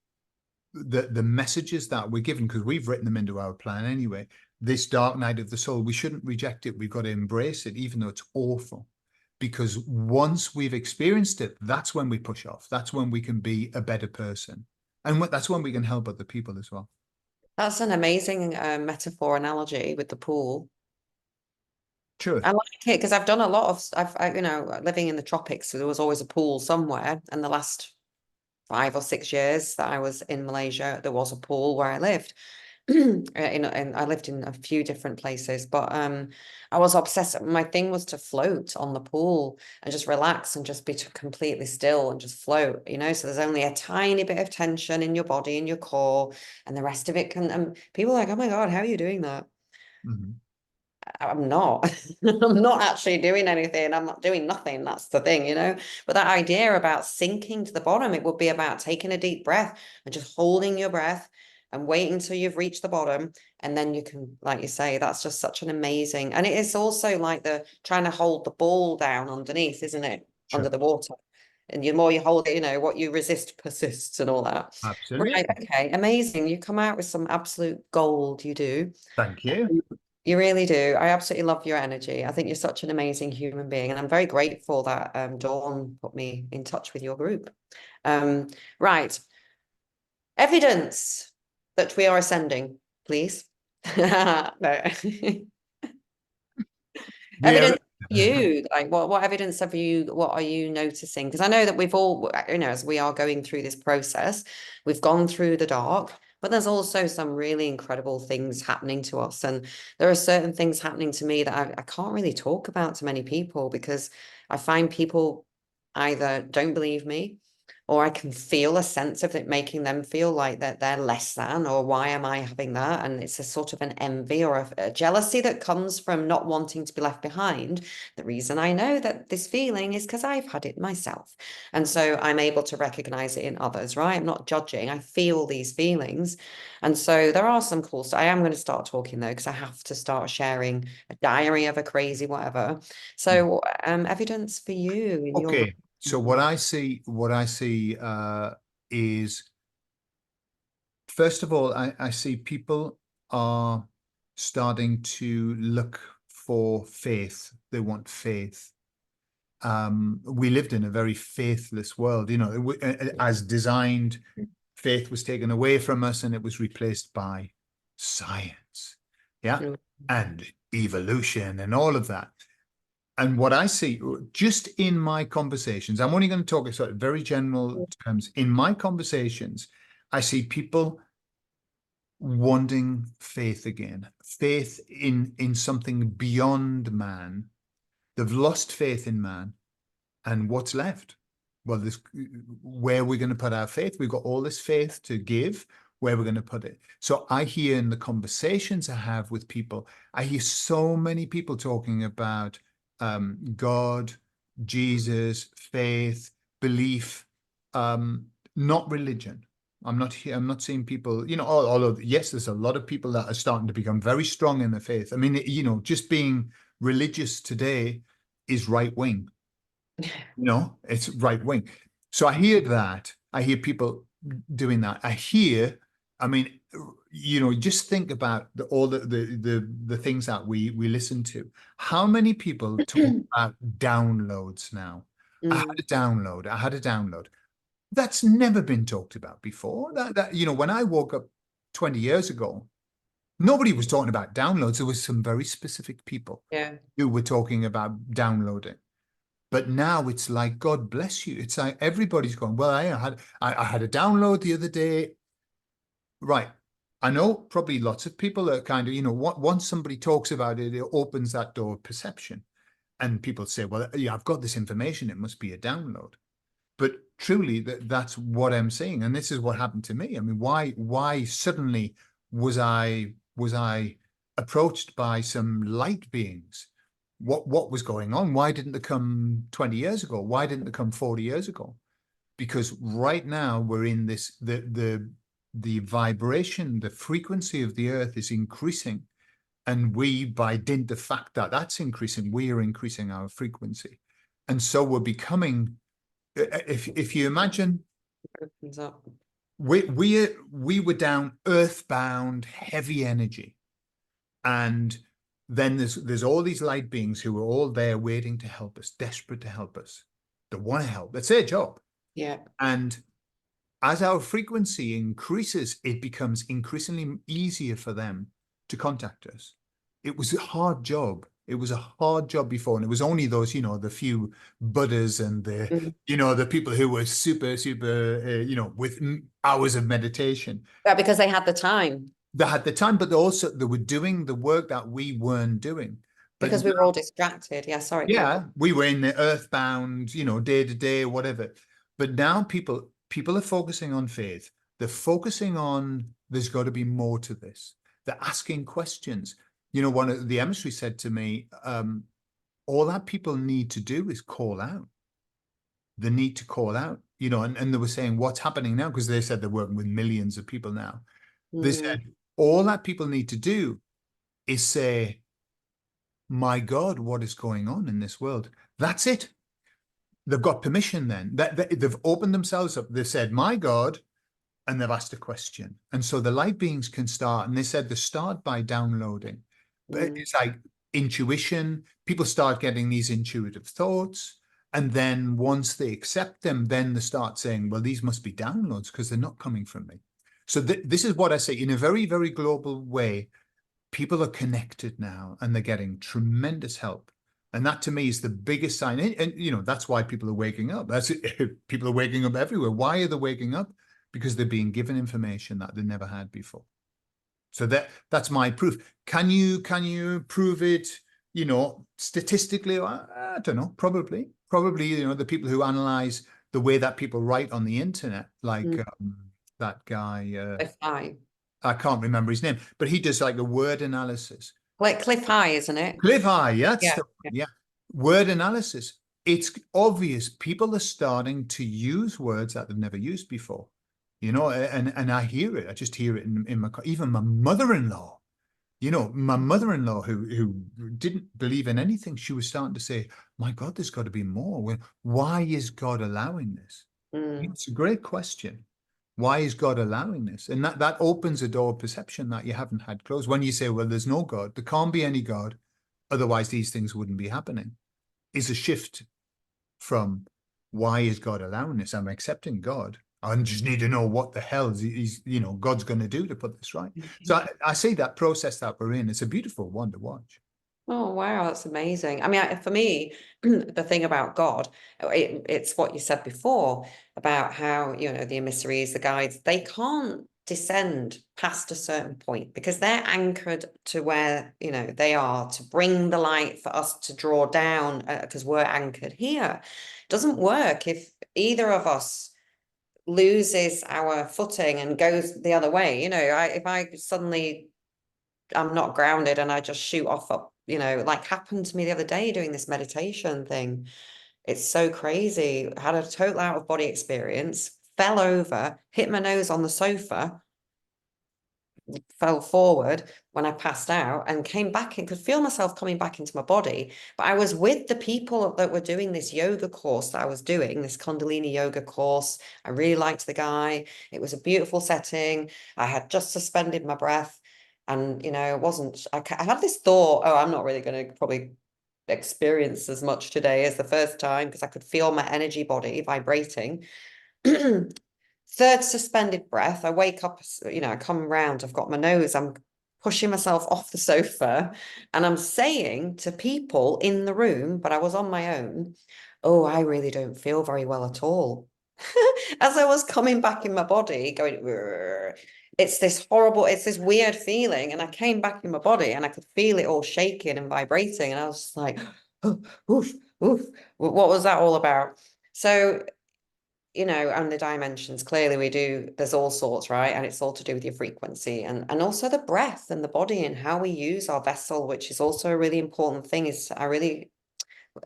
the messages that we're given, because we've written them into our plan anyway. This dark night of the soul, we shouldn't reject it. We've got to embrace it, even though it's awful. Because once we've experienced it, that's when we push off. That's when we can be a better person. And that's when we can help other people as well. That's an amazing metaphor analogy with the pool. Sure. I like it because I've done a lot of, living in the tropics, so there was always a pool somewhere. And the last 5 or 6 years that I was in Malaysia, there was a pool where I lived. And I lived in a few different places, but I was obsessed. My thing was to float on the pool and just relax and just be completely still and just float, so there's only a tiny bit of tension in your body and your core, and the rest of it can, people are like, oh my God, how are you doing that? Mhm. I'm not. I'm not actually doing anything. I'm not doing nothing. That's the thing, But that idea about sinking to the bottom, it would be about taking a deep breath and just holding your breath and waiting until you've reached the bottom. And then you can, like you say, that's just such an amazing. And it is also like the trying to hold the ball down underneath, isn't it? Sure. Under the water. And the more you hold it, what you resist persists and all that. Right. Absolutely. Okay. Amazing. You come out with some absolute gold. You do. Thank you. You really do. I absolutely love your energy. I think you're such an amazing human being, and I'm very grateful that Dawn put me in touch with your group. Right. Evidence that we are ascending, please. No. We are Evidence you? Like, what evidence have you, what are you noticing? Because I know that we've all, as we are going through this process, we've gone through the dark, but there's also some really incredible things happening to us. And there are certain things happening to me that I can't really talk about to many people, because I find people either don't believe me, or I can feel a sense of it making them feel like that they're less than, or why am I having that? And it's a sort of an envy or a jealousy that comes from not wanting to be left behind. The reason I know that this feeling is because I've had it myself. And so I'm able to recognize it in others, right? I'm not judging. I feel these feelings. And so there are some cool stuff. I am going to start talking though, because I have to start sharing a diary of a crazy whatever. So evidence for you in your Okay, so what I see is, first of all, I see people are starting to look for faith. They want faith. We lived in a very faithless world, as designed. Faith was taken away from us and it was replaced by science, yeah, Mm. and evolution and all of that. And what I see just in my conversations, I'm only going to talk in sort of very general terms. In my conversations, I see people wanting faith again, faith in something beyond man. They've lost faith in man, and what's left? Well, this, where we're going to put our faith. We've got all this faith to give. Where we're going to put it. So I hear in the conversations I have with people, I hear so many people talking about God, Jesus, faith, belief, not religion. I'm not seeing people, although yes, there's a lot of people that are starting to become very strong in the faith. I mean, just being religious today is right wing. It's right wing. So I hear that. I hear people doing that. I mean, just think about all the things that we listen to. How many people talk about downloads now? I had Mm, a download. I had a download. That's never been talked about before. When I woke up 20 years ago, nobody was talking about downloads. There was some very specific people yeah. who were talking about downloading. But now it's like, God bless you. It's like everybody's going, well, I had a download the other day. Right. I know probably lots of people are kind of, once somebody talks about it, it opens that door of perception. And people say, well, yeah, I've got this information. It must be a download. But truly, that's what I'm saying. And this is what happened to me. I mean, why suddenly was I approached by some light beings? What was going on? Why didn't they come 20 years ago? Why didn't they come 40 years ago? Because right now we're in this, the vibration, the frequency of the earth is increasing. And we, by dint of fact that that's increasing, we are increasing our frequency. And so we're becoming, if you imagine, Opens up. we were down earthbound, heavy energy. And then there's all these light beings who are all there waiting to help us, desperate to help us. They want to help. That's their job. Yeah. And as our frequency increases, it becomes increasingly easier for them to contact us. It was a hard job. It was a hard job before, and it was only those, the few Buddhas and Mm. the people who were super, super, with hours of meditation. But because they had the time, They had the time, but they were doing the work that we weren't doing. But because we were all distracted. Yeah, sorry, carry on. yeah, we were in the earthbound, day to day, whatever. But now people are focusing on faith. They're focusing on there's got to be more to this. They're asking questions. One of the emissaries said to me, all that people need to do is call out. They need to call out, and they were saying what's happening now, because they said they're working with millions of people now. They Mm, said all that people need to do is say, my God, what is going on in this world? That's it. They've got permission then. They've opened themselves up. They've said, my God, and they've asked a question. And so the light beings can start. And they said they start by downloading. But mm. it's like intuition. People start getting these intuitive thoughts. And then once they accept them, then they start saying, well, these must be downloads because they're not coming from me. So this is what I say in a very, very global way. People are connected now and they're getting tremendous help. And that to me is the biggest sign. And you know, that's why people are waking up. That's people are waking up everywhere. Why are they waking up? Because they're being given information that they never had before. So that's my proof. Can you prove it, you know, statistically? I don't know. Probably, you know, the people who analyze the way that people write on the internet, like Mm. that guy, Cliff High. I can't remember his name, but he does like a word analysis. Like Cliff High, isn't it? Cliff High, yeah, that's Yeah. the one, yeah. Word analysis. It's obvious people are starting to use words that they've never used before. You know, and I hear it. I just hear it in my even my mother-in-law. You know, my mother-in-law who didn't believe in anything, she was starting to say, "My God, there's got to be more. Why is God allowing this?" Mm. It's a great question. Why is God allowing this? And that opens a door of perception that you haven't had closed. When you say, well, there's no God, there can't be any God, otherwise these things wouldn't be happening, is a shift from why is God allowing this? I'm accepting God. I just need to know what the hell he's you know, God's going to do to put this right. So I see that process that we're in. It's a beautiful one to watch. Oh, wow, that's amazing. I mean, for me, the thing about God, it's what you said before about how, you know, the emissaries, the guides, they can't descend past a certain point because they're anchored to where, you know, they are to bring the light for us to draw down because we're anchored here. It doesn't work if either of us loses our footing and goes the other way. You know, if I suddenly I'm not grounded and I just shoot off up, you know, like happened to me the other day doing this meditation thing. It's so crazy. I had a total out of body experience, fell over, hit my nose on the sofa, fell forward when I passed out and came back and could feel myself coming back into my body. But I was with the people that were doing this yoga course that I was doing, this Kundalini yoga course. I really liked the guy. It was a beautiful setting. I had just suspended my breath. And, you know, it wasn't, I had this thought, oh, I'm not really going to probably experience as much today as the first time because I could feel my energy body vibrating. Third suspended breath, I wake up, you know, I come round, I've got my nose, I'm pushing myself off the sofa and I'm saying to people in the room, but I was on my own, oh, I really don't feel very well at all. As I was coming back in my body, going, it's this horrible, it's this weird feeling. And I came back in my body and I could feel it all shaking and vibrating. And I was just like, oof, oof, what was that all about? So, you know, and the dimensions, clearly we do, there's all sorts, right? And it's all to do with your frequency and also the breath and the body and how we use our vessel, which is also a really important thing. Is I really,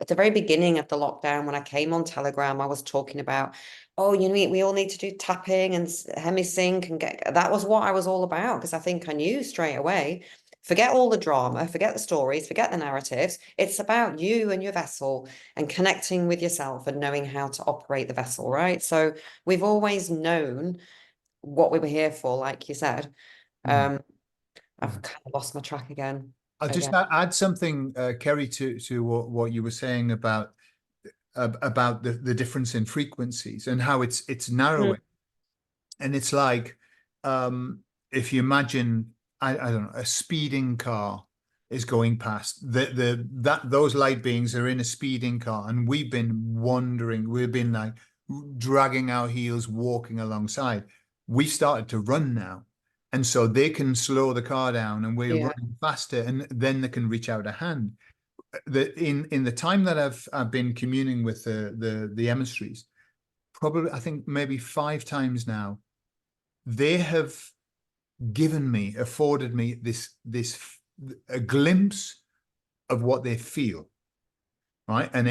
at the very beginning of the lockdown, when I came on Telegram, I was talking about, oh, you know, we all need to do tapping and hemisync and get, that was what I was all about. Because I think I knew straight away, forget all the drama, forget the stories, forget the narratives. It's about you and your vessel and connecting with yourself and knowing how to operate the vessel, right? So we've always known what we were here for, like you said. Mm. I've kind of lost my track again. I'll just add something, Kerry, to what you were saying about the difference in frequencies and how it's Mm. narrowing. And it's like if you imagine, I don't know, a speeding car is going past those light beings are in a speeding car, and we've been wandering, we've been like dragging our heels, walking alongside. We've started to run now. And so they can slow the car down and we're Yeah. running faster, and then they can reach out a hand. In the time that I've been communing with the emissaries, probably I think maybe 5 times now, they have afforded me this a glimpse of what they feel, right? And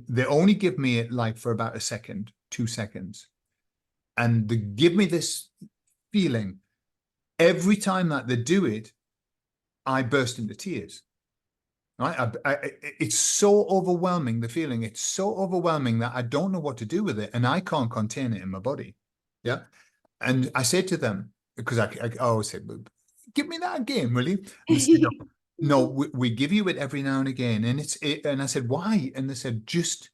they only give me it like for about a second, 2 seconds, and they give me this feeling. Every time that they do it, I burst into tears. Right? It's so overwhelming, the feeling. It's so overwhelming that I don't know what to do with it, and I can't contain it in my body. Yeah. And I said to them, because I always said, give me that again, will you? And they said, no, no, we give you it every now and again. And and I said, why? And they said, just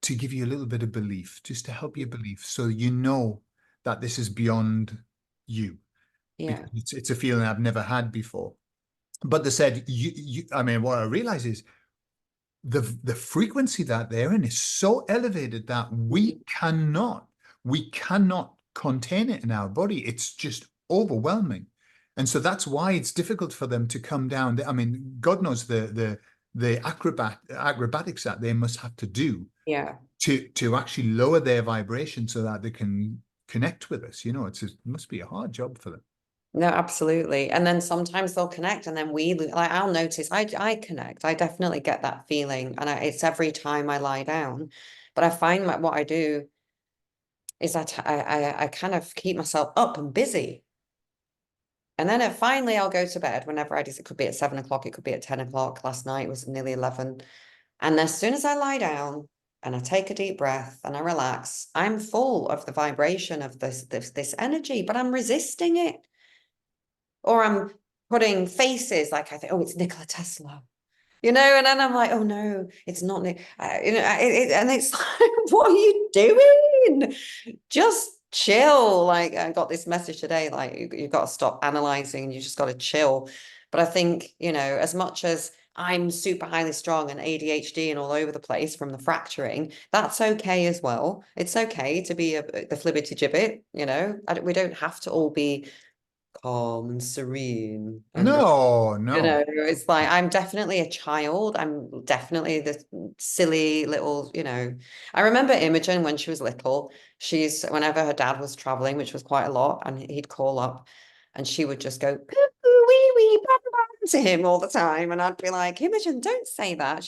to give you a little bit of belief, just to help you believe, so you know that this is beyond you, Yeah. because it's a feeling I've never had before. But they said, I mean, what I realize is the frequency that they're in is so elevated that we cannot contain it in our body. It's just overwhelming. And so that's why it's difficult for them to come down. I mean, God knows the acrobatics that they must have to do Yeah. to actually lower their vibration so that they can connect with us. It must be a hard job for them. No, absolutely. And then sometimes they'll connect and then like I'll notice I connect. I definitely get that feeling. And it's every time I lie down. But I find that what I do is I kind of keep myself up and busy. And then finally I'll go to bed whenever it could be at 7 o'clock, it could be at 10 o'clock. Last night it was nearly 11. And as soon as I lie down and I take a deep breath and I relax, I'm full of the vibration of this energy, but I'm resisting it. Or I'm putting faces like I think, oh, it's Nikola Tesla, and then I'm like, oh no, it's not Nick, and it's like, what are you doing? Just chill. Like I got this message today, like you've got to stop analyzing and you just got to chill. But I think, as much as I'm super highly strong and ADHD and all over the place from the fracturing, that's okay as well. It's okay to be the flibbity gibbet, we don't have to all be calm and serene and No, no. it's like I'm definitely a child. I'm definitely the silly little, I remember Imogen when she was little. Whenever her dad was traveling, which was quite a lot, and he'd call up and she would just go "Poo, wee wee bam, bam," to him all the time. And I'd be like, Imogen, don't say that.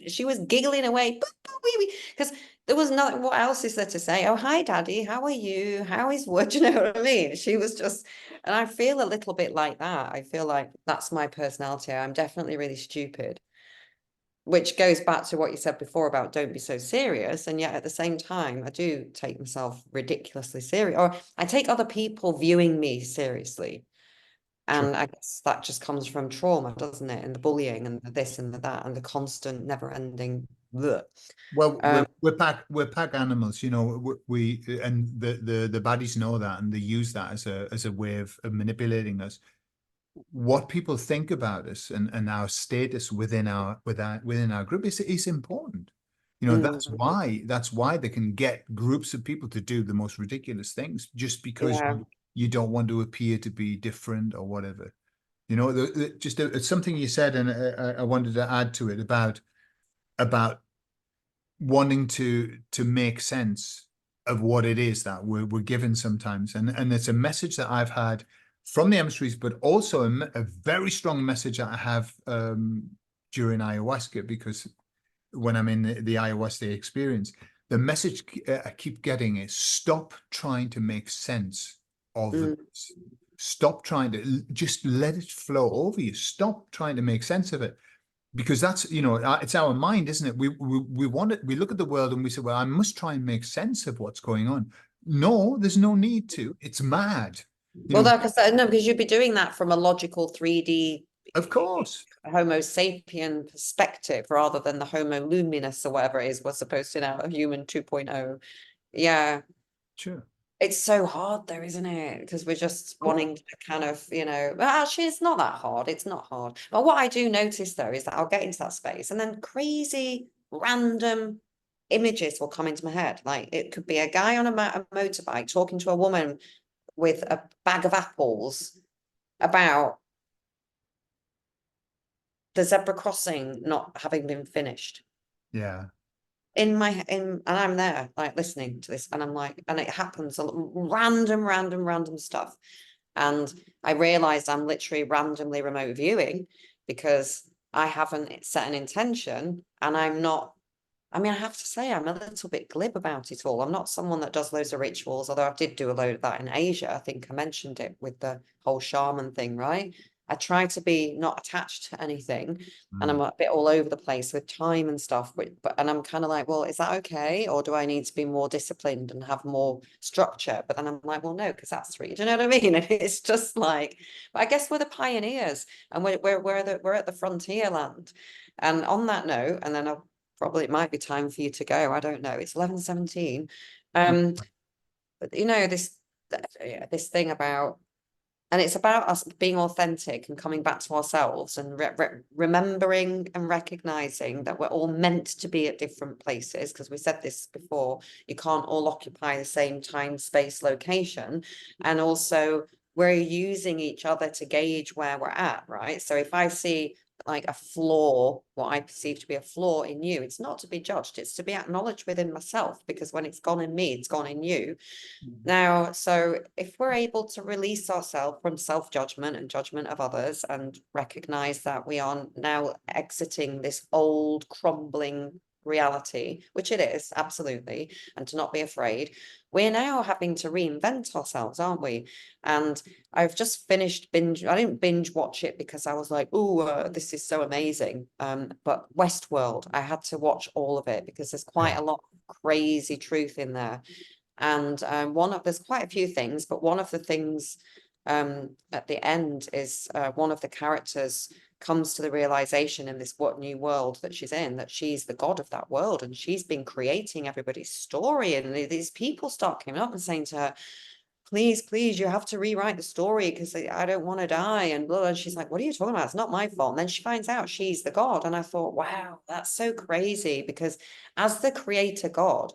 She was giggling away, "Poo, poo, wee wee," because there was nothing. What else is there to say? Oh, hi, Daddy. How are you? How is what? Do you know what I mean? She was just, and I feel a little bit like that. I feel like that's my personality. I'm definitely really stupid, which goes back to what you said before about don't be so serious. And yet at the same time, I do take myself ridiculously serious, or I take other people viewing me seriously. True. And I guess that just comes from trauma, doesn't it? And the bullying and the this and the that and the constant never ending. Well, Um, we're pack animals, and the baddies know that, and they use that as a way of manipulating us. What people think about us and our status within our group is important. mm, That's why they can get groups of people to do the most ridiculous things just because yeah. you don't want to appear to be different or whatever. Just it's something you said, and I wanted to add to it about wanting to make sense of what it is that we're given sometimes. And it's a message that I've had from the emissaries, but also a very strong message that I have during ayahuasca, because when I'm in the ayahuasca experience, the message I keep getting is stop trying to make sense of Mm, this. Stop trying to just let it flow over you. Stop trying to make sense of it, because that's it's our mind, isn't it? We want it. We look at the world and we say, well, I must try and make sense of what's going on. No, there's no need to. It's mad. you well, know no, because you'd be doing that from a logical 3D of course. Homo sapien perspective rather than the Homo luminous or whatever it is we're supposed to now, a human 2.0. Yeah. Sure. It's so hard though, isn't it? Because we're just Cool. wanting to kind of, but actually it's not that hard. It's not hard. But what I do notice though is that I'll get into that space and then crazy random images will come into my head. Like it could be a guy on a motorbike talking to a woman with a bag of apples about the zebra crossing not having been finished. Yeah. And I'm there like listening to this and I'm like, and it happens random stuff. And I realized I'm literally randomly remote viewing because I haven't set an intention and I'm not, I mean, I have to say I'm a little bit glib about it all. I'm not someone that does loads of rituals, although I did do a load of that in Asia. I think I mentioned it with the whole shaman thing, right? I try to be not attached to anything and I'm Mm. a bit all over the place with time and stuff. And I'm kind of like, well, is that okay? Or do I need to be more disciplined and have more structure? But then I'm like, well, no, because that's free. Do you know what I mean? And it's just like, but I guess we're the pioneers and we're at the frontier land. And on that note, and then I'll probably it might be time for you to go. I don't know. It's 11:17. No. But this thing about And it's about us being authentic and coming back to ourselves and remembering and recognizing that we're all meant to be at different places. Because we said this before, you can't all occupy the same time, space, location. And also, we're using each other to gauge where we're at, right? So if I see like a flaw, what I perceive to be a flaw in you, it's not to be judged, it's to be acknowledged within myself, because when it's gone in me, it's gone in you. Now, so if we're able to release ourselves from self-judgment and judgment of others and recognize that we are now exiting this old crumbling reality, which it is, absolutely, and to not be afraid, we're now having to reinvent ourselves, aren't we? And I've just finished I didn't binge watch it because I was like, oh, this is so amazing. But Westworld, I had to watch all of it because there's quite Yeah. a lot of crazy truth in there. And there's quite a few things, but one of the things at the end is one of the characters comes to the realization in this new world that she's in, that she's the god of that world, and she's been creating everybody's story. And these people start coming up and saying to her, please, please, you have to rewrite the story because I don't want to die. And blah, and she's like, what are you talking about? It's not my fault. And then she finds out she's the god. And I thought, wow, that's so crazy, because as the creator god,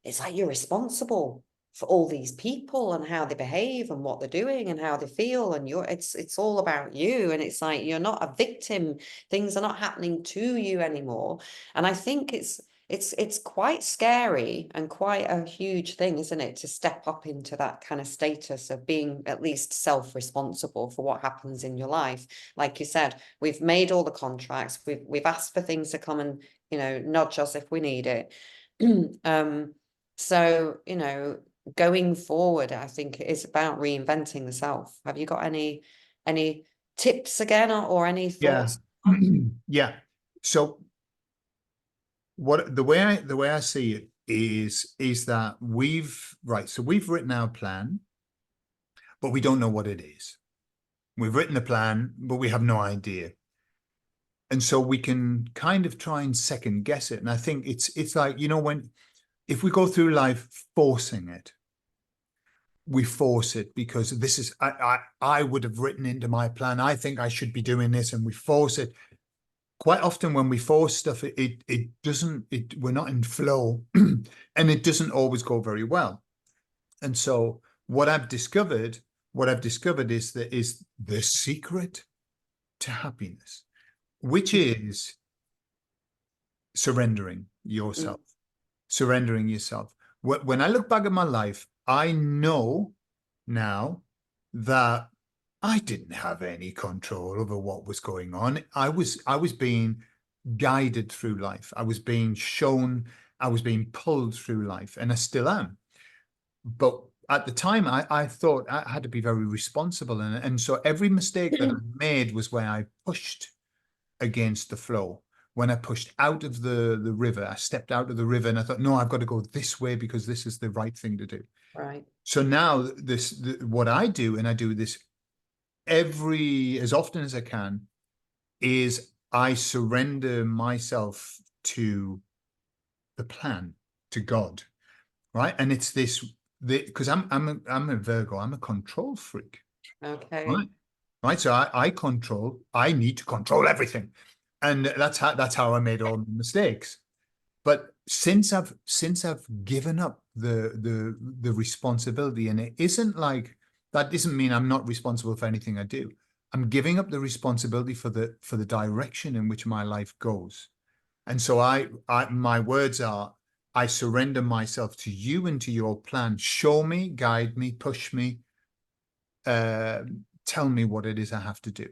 it's like you're responsible for all these people and how they behave and what they're doing and how they feel, and it's all about you. And it's like you're not a victim, things are not happening to you anymore. And I think it's quite scary and quite a huge thing, isn't it, to step up into that kind of status of being at least self-responsible for what happens in your life. Like you said, we've made all the contracts, we've asked for things to come and, nudge us if we need it. So, going forward, I think it is about reinventing the self. Have you got any tips again, or any Yeah. thoughts? Yeah. So the way I see it is that we've written our plan, but we don't know what it is. We've written the plan, but we have no idea. And so we can kind of try and second guess it. And I think it's like, if we go through life forcing it, we force it because this is I would have written into my plan, I think I should be doing this, and we force it. Quite often when we force stuff, it doesn't, we're not in flow, and it doesn't always go very well. And so what I've discovered is the secret to happiness, which is surrendering Mm, yourself. Surrendering yourself. When I look back at my life, I know now that I didn't have any control over what was going on. I was being guided through life. I was being shown, I was being pulled through life, and I still am. But at the time, I thought I had to be very responsible. And so every mistake that I made was where I pushed against the flow. When I pushed out of the river, I stepped out of the river and I thought, no, I've got to go this way because this is the right thing to do. right. So now what I do, and I do this as often as I can, is I surrender myself to the plan, to God, right? And it's because I'm a Virgo, I'm a control freak, Okay. right? Right. So I need to control everything. And that's how I made all the mistakes. But since I've given up the responsibility, and it isn't like that doesn't mean I'm not responsible for anything I do. I'm giving up the responsibility for the direction in which my life goes. And so my words are, I surrender myself to you and to your plan. Show me, guide me, push me, uh, tell me what it is I have to do.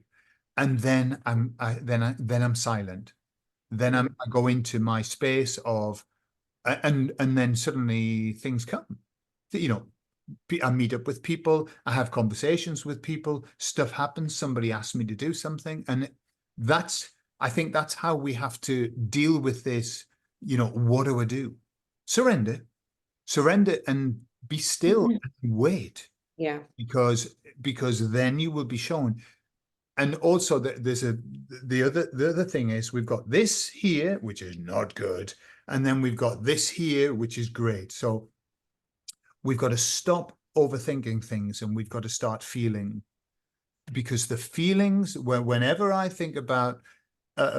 And then I'm silent. Then Mm, I go into my space of, and then suddenly things come. You know, I meet up with people, I have conversations with people, stuff happens, somebody asks me to do something, and that's I think that's how we have to deal with this. What do I do? Surrender, surrender, and be still and wait, yeah. because then you will be shown. And also the other thing is we've got this here, which is not good, and then we've got this here, which is great. So we've got to stop overthinking things, and we've got to start feeling. because the feelings, whenever I think about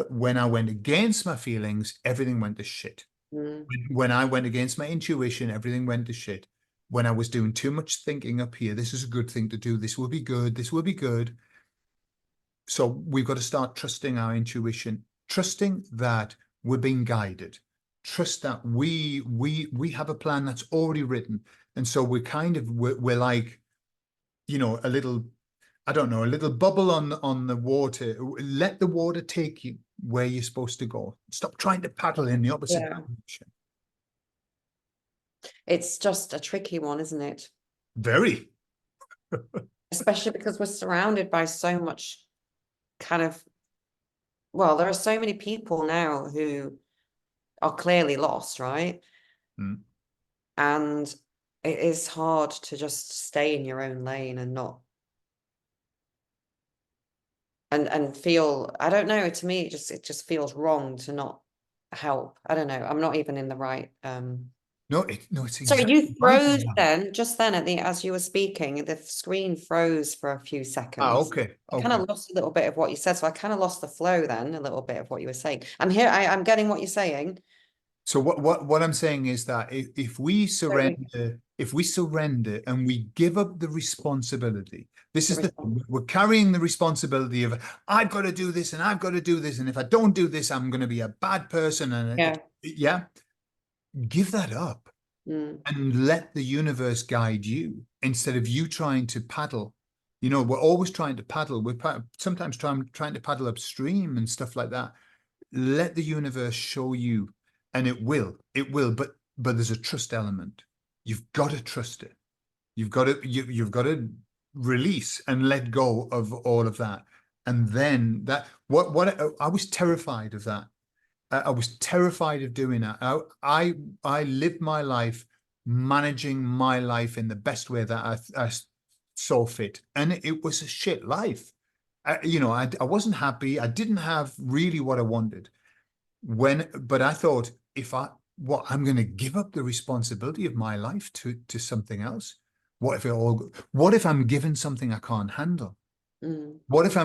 when I went against my feelings, everything went to shit. Mm. When I went against my intuition, everything went to shit. When I was doing too much thinking up here, this is a good thing to do. This will be good. This will be good. So we've got to start trusting our intuition, trusting that we're being guided, trust that we have a plan that's already written. And so we're like, a little, I don't know, a little bubble on the water. Let the water take you where you're supposed to go. Stop trying to paddle in the opposite Yeah. direction. It's just a tricky one, isn't it? Very. Especially because we're surrounded by so much kind of, well, there are so many people now who are clearly lost, right? Mm. And it is hard to just stay in your own lane and not and feel, I don't know, to me it just feels wrong to not help. I don't know. I'm not even in the right No, it's So exactly you right. froze then, just then as you were speaking, the screen froze for a few Ah, seconds. okay, I kind okay. of lost a little bit of what you said, so I kind of lost the flow then, a little bit of what you were saying. I'm here, I'm getting what you're saying. So what I'm saying is that if we So we surrender and we give up the responsibility, this the is the response. thing, we're carrying the responsibility of I've got to do this and I've got to do this, and if I don't do this, I'm going to be a bad person. And Yeah. yeah, give that up Mm, and let the universe guide you instead of you trying to paddle. We're always trying to paddle. Sometimes trying to paddle upstream and stuff like that. Let the universe show you, and it will, but there's a trust element. You've got to trust it. You've got to release and let go of all of that. And then that what I was terrified of that. I was terrified of doing that. I lived my life managing my life in the best way that I saw fit, and it was a shit life. I wasn't happy. I didn't have really what I wanted. But I thought, if I'm going to give up the responsibility of my life to something else. What if I'm given something I can't handle? mm, What if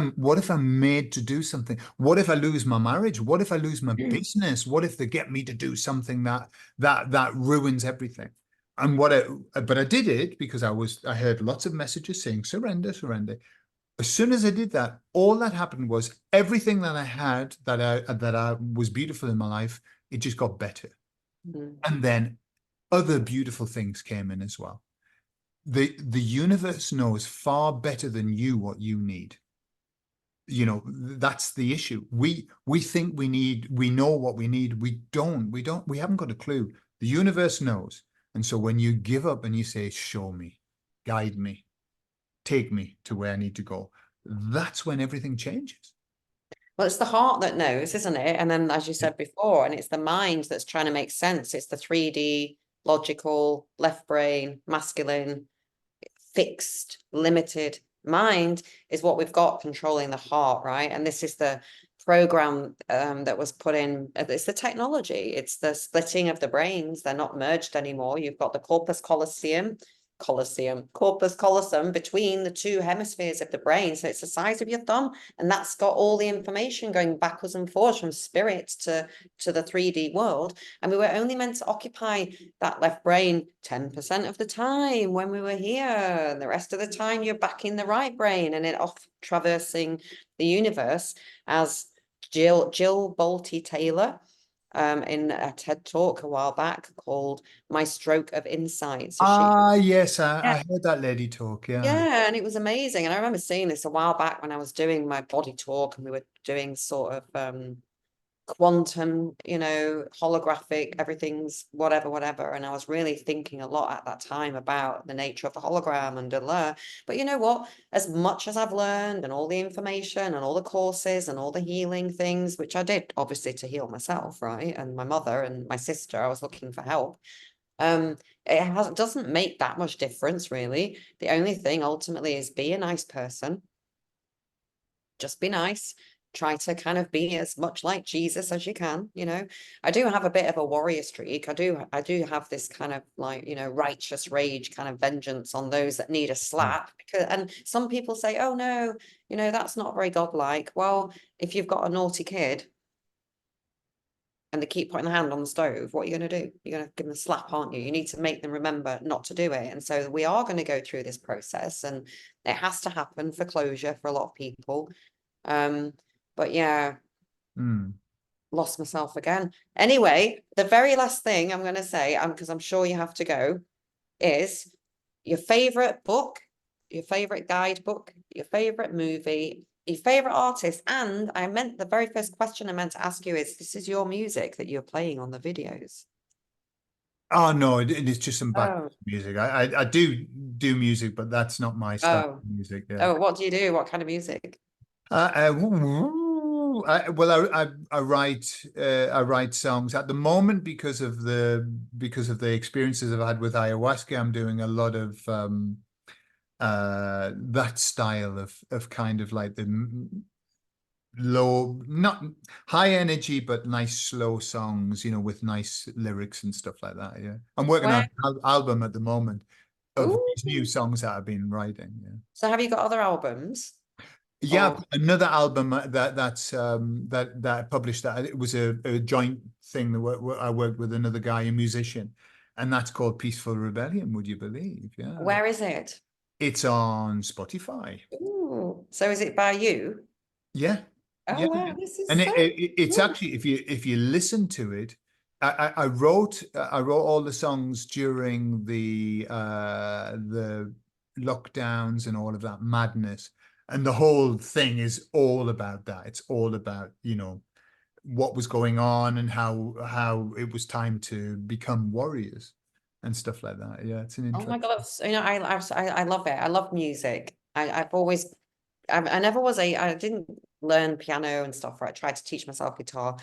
I'm made to do something? What if I lose my marriage? What if I lose my business? What if they get me to do something that ruins everything? And but I did it because I heard lots of messages saying surrender, surrender. As soon as I did that, all that happened was everything that I had that I was beautiful in my life, it just got better. mm. And then other beautiful things came in as well. The universe knows far better than you what you need. That's the issue. We think we know what we need. We haven't got a clue. The universe knows. And so when you give up and you say, show me, guide me, take me to where I need to go, that's when everything changes. Well, it's the heart that knows, isn't it? And then, as you said before, and it's the mind that's trying to make sense. It's the 3D, logical, left brain, masculine, fixed, limited mind is what we've got controlling the heart, right? And this is the program that was put in. It's the technology. It's the splitting of the brains. They're not merged anymore. You've got the corpus callosum between the two hemispheres of the brain. So it's the size of your thumb, and that's got all the information going backwards and forwards from spirit to the 3D world. And we were only meant to occupy that left brain 10% of the time when we were here. And the rest of the time you're back in the right brain and it off traversing the universe, as Jill Bolte Taylor in a TED talk a while back called My Stroke of Insight. So she Yes, I yeah, heard that lady talk. Yeah. yeah, and it was amazing. And I remember seeing this a while back when I was doing my body talk and we were doing sort of quantum, holographic, everything's whatever. And I was really thinking a lot at that time about the nature of the hologram and but you know what? As much as I've learned and all the information and all the courses and all the healing things, which I did obviously to heal myself, right? And my mother and my sister, I was looking for help. It doesn't make that much difference, really. The only thing ultimately is be a nice person. Just be nice. try to kind of be as much like Jesus as you can, you know. I do have a bit of a warrior streak. I do have this kind of like, you know, righteous rage kind of vengeance on those that need a Yeah. slap. Because, and some people say, oh no, you know, that's not very godlike. Well, if you've got a naughty kid and they keep putting the hand on the stove, what are you going to do? You're going to give them a slap, aren't you? You need to make them remember not to do it. And so we are going to go through this process, and it has to happen for closure for a lot of people. But yeah, Mm. lost myself again. Anyway, the very last thing I'm going to say, because I'm sure you have to go, is your favorite book, your favorite guidebook, your favorite movie, your favorite artist. And I meant the very first question I meant to ask you is, this is your music that you're playing on the videos. Oh no, it's just some background Oh, music. I do music, but that's not my style of oh, music. Yeah. oh, what do you do? What kind of music? Well, I write songs at the moment because of the experiences I've had with ayahuasca. I'm doing a lot of that style of kind of like the low, not high energy, but nice slow songs, you know, with nice lyrics and stuff like that. Yeah, I'm working on Where? an album at the moment of Ooh. these new songs that I've been writing. Yeah. So have you got other albums? Yeah, Or another album that I published, that it was a joint thing that I worked with another guy, a musician, and that's called Peaceful Rebellion. Would you believe? Yeah, where is it? it's on Spotify. Ooh. So is it by you? Yeah, Oh yeah, wow, this and is so it's cool. actually, if you listen to it, I wrote all the songs during the lockdowns and all of that madness, and the whole thing is all about that. It's all about, you know, what was going on and how it was time to become warriors and stuff like that. Yeah, it's an Oh my interesting. God, you know, I love it. I love music. I've always, I never was I didn't learn piano and stuff, right? I tried to teach myself guitar.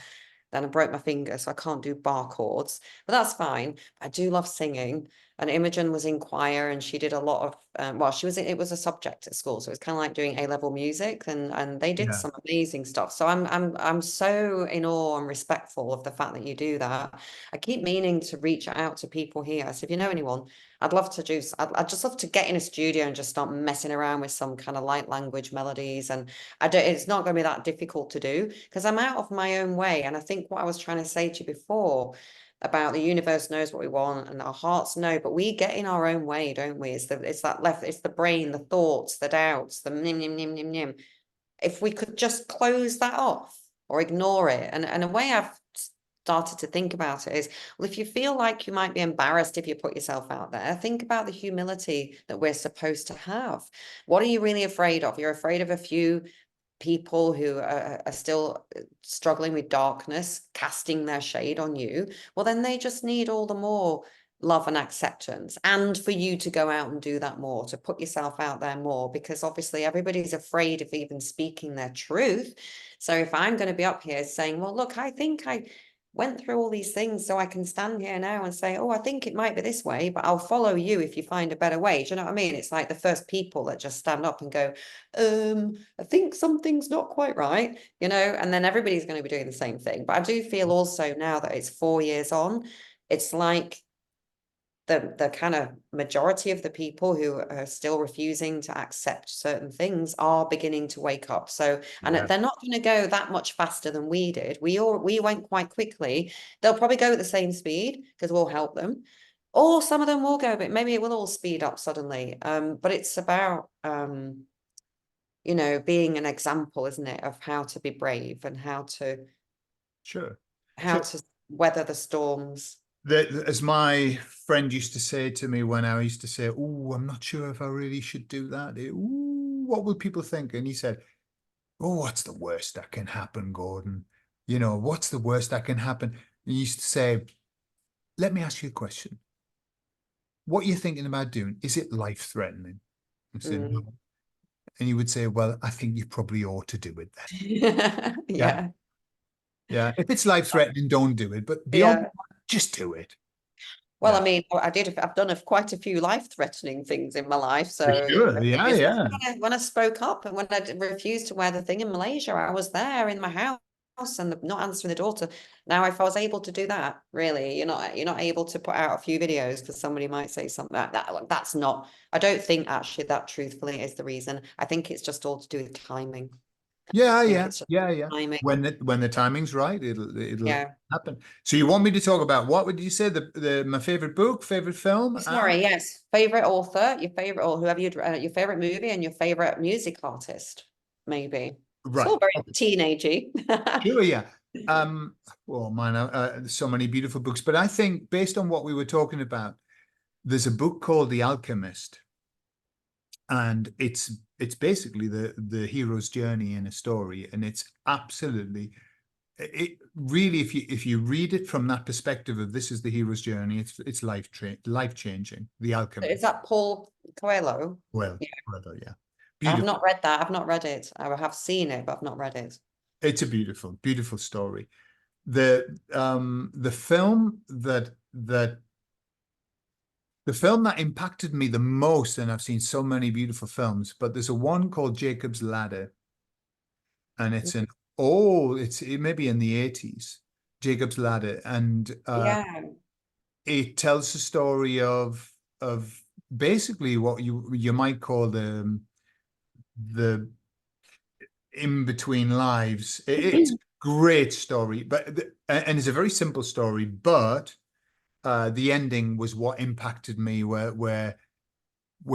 Then I broke my finger, so I can't do bar chords, but that's fine. I do love singing. And Imogen was in choir, and she did a lot of, well, it was a subject at school, so it's kind of like doing A-level music, and they did Yeah, some amazing stuff. So I'm so in awe and respectful of the fact that you do that. I keep meaning to reach out to people here. So if you know anyone, I'd love to I'd just love to get in a studio and just start messing around with some kind of light language melodies. And it's not going to be that difficult to do because I'm out of my own way. And I think what I was trying to say to you before about the universe knows what we want and our hearts know, but we get in our own way, don't we? It's the brain, the thoughts, the doubts, the nim, nim, nim, nim, nim. If we could just close that off or ignore it. And a way I've started to think about it is, well, if you feel like you might be embarrassed if you put yourself out there, think about the humility that we're supposed to have. What are you really afraid of? You're afraid of a few people who are still struggling with darkness, casting their shade on you. Well, then they just need all the more love and acceptance, and for you to go out and do that more, to put yourself out there more, because obviously everybody's afraid of even speaking their truth. So if I'm going to be up here saying, well, look, I think I went through all these things, so I can stand here now and say, oh, I think it might be this way, but I'll follow you if you find a better way. Do you know what I mean? It's like the first people that just stand up and go, I think something's not quite right, you know, and then everybody's going to be doing the same thing. But I do feel also now that it's 4 years on, it's like the kind of majority of the people who are still refusing to accept certain things are beginning to wake up. So, and yeah, they're not going to go that much faster than we did. We went quite quickly. They'll probably go at the same speed because we'll help them. Or some of them will go, but maybe it will all speed up suddenly. But it's about you know, being an example, isn't it, of how to be brave and sure, how sure. to weather the storms. As my friend used to say to me when I used to say, "Oh, I'm not sure if I really should do that. Ooh, what will people think?" And he said, "Oh, what's the worst that can happen, Gordon? You know, what's the worst that can happen?" He used to say, "Let me ask you a question. What you're thinking about doing, is it life-threatening?" I said, "No." Mm. And he would say, "Well, I think you probably ought to do it then." Yeah, Yeah. yeah. If it's life-threatening, don't do it. But beyond Yeah. that, just do it. Well, I mean, I've done quite a few life-threatening things in my life. For So, sure. Yeah, especially yeah. when I spoke up and when I refused to wear the thing in Malaysia, I was there in my house and not answering the door. Now, if I was able to do that, really, you're not able to put out a few videos because somebody might say something that's not. I don't think actually that truthfully is the reason. I think it's just all to do with timing. Yeah, I think yeah, it's just yeah, yeah. timing. When the timing's right, it'll Yeah. happen. So you want me to talk about what would you say the my favorite book, favorite film, and Sorry, yes. Favorite author, your favorite, or whoever your favorite movie and your favorite music artist, maybe. It's right. all very Okay. teenagey. Sure, yeah. Well, mine so many beautiful books, but I think based on what we were talking about, there's a book called The Alchemist, and it's basically the hero's journey in a story, and it's absolutely it really if you read it from that perspective of this is the hero's journey, it's life changing. The Is Alchemist. that Paul Coelho? Well, Yeah. brother, yeah, I've beautiful. not read that. I've not read it. I have seen it, but I've not read it. It's a beautiful, beautiful story. The film that impacted me the most, and I've seen so many beautiful films, but there's a one called Jacob's Ladder, and it may be in the 80s, Jacob's Ladder, and Yeah. it tells the story of basically what you might call the in between lives. It's a great story, and it's a very simple story, but the ending was what impacted me, where